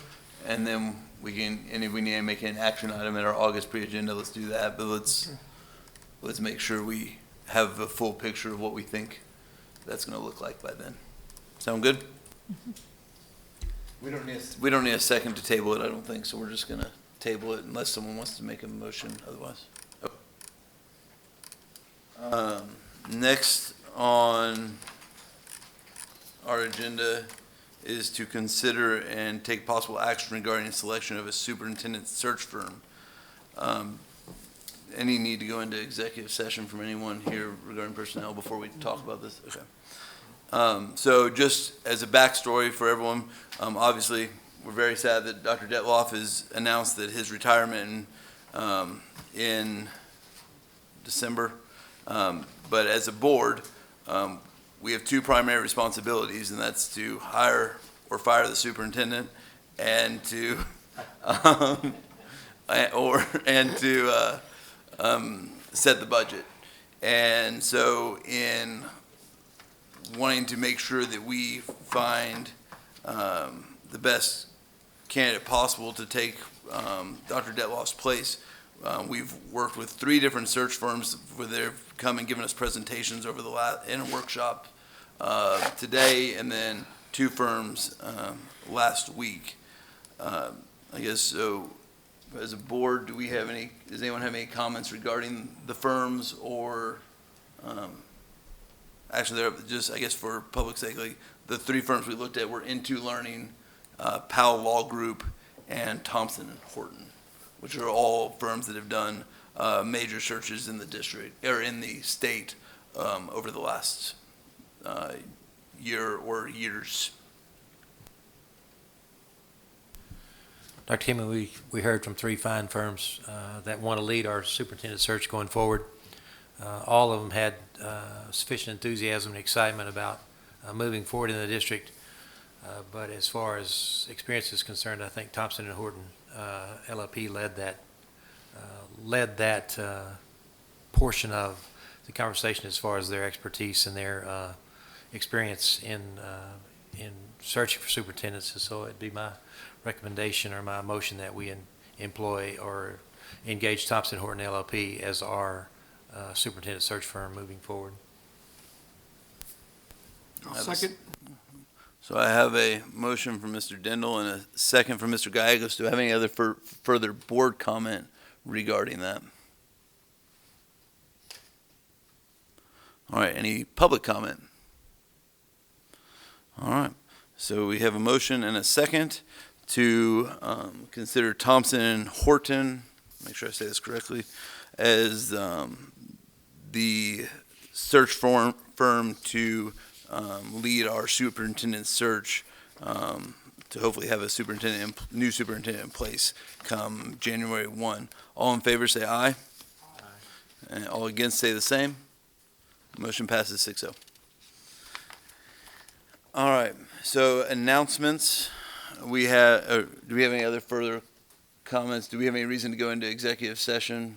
And then we can, and if we need to make an action item at our August pre-agenda, let's do that. But let's make sure we have a full picture of what we think that's going to look like by then. Sound good? We don't need a second to table it, I don't think, so we're just going to table it unless someone wants to make a motion otherwise. Next on our agenda is to consider and take possible action regarding the selection of a superintendent search firm. Any need to go into executive session from anyone here regarding personnel before we talk about this? Okay. So just as a backstory for everyone, obviously we're very sad that Dr. Detloff has announced that his retirement in December. But as a board, we have 2 primary responsibilities, and that's to hire or fire the superintendent and to set the budget. And so in wanting to make sure that we find the best candidate possible to take Dr. Detloff's place, we've worked with 3 different search firms where they've come and given us presentations over the in a workshop today, and then 2 firms last week. I guess so. As a board, does anyone have any comments regarding the firms, or actually, they're just, I guess, for public sake, like the 3 firms we looked at were Into Learning, Powell Law Group, and Thompson and Horton, which are all firms that have done major searches in the district or in the state over the last year or years. Dr. Kingman, we heard from 3 fine firms that want to lead our superintendent search going forward. All of them had sufficient enthusiasm and excitement about moving forward in the district. But as far as experience is concerned, I think Thompson and Horton LLP led that portion of the conversation as far as their expertise and their experience in searching for superintendents. And so it'd be my recommendation or my motion that we employ or engage Thompson Horton LLP as our superintendent search firm moving forward. Second. So I have a motion from Mr. Dindal and a second from Mr. Gallegos. Do I have any other further board comment regarding that? All right, any public comment? All right, so we have a motion and a second to consider Thompson and Horton, make sure I say this correctly, as the search firm to lead our superintendent search, to hopefully have a new superintendent in place come January 1. All in favor say aye. Aye. And all against say the same. Motion passes 6-0. All right, so announcements. Do we have any other further comments? Do we have any reason to go into executive session?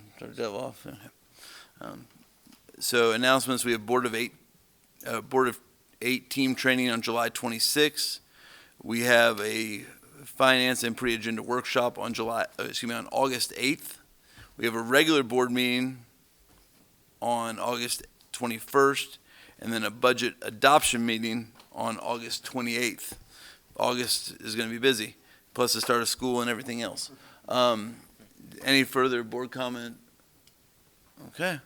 So announcements, we have Board of Eight team training on July 26th. We have a finance and pre-agenda workshop on August 8th. We have a regular board meeting on August 21st, and then a budget adoption meeting on August 28th. August is going to be busy, plus the start of school and everything else. Any further board comment? Okay.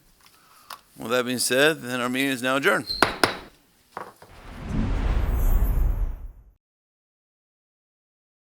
Well, that being said, then our meeting is now adjourned.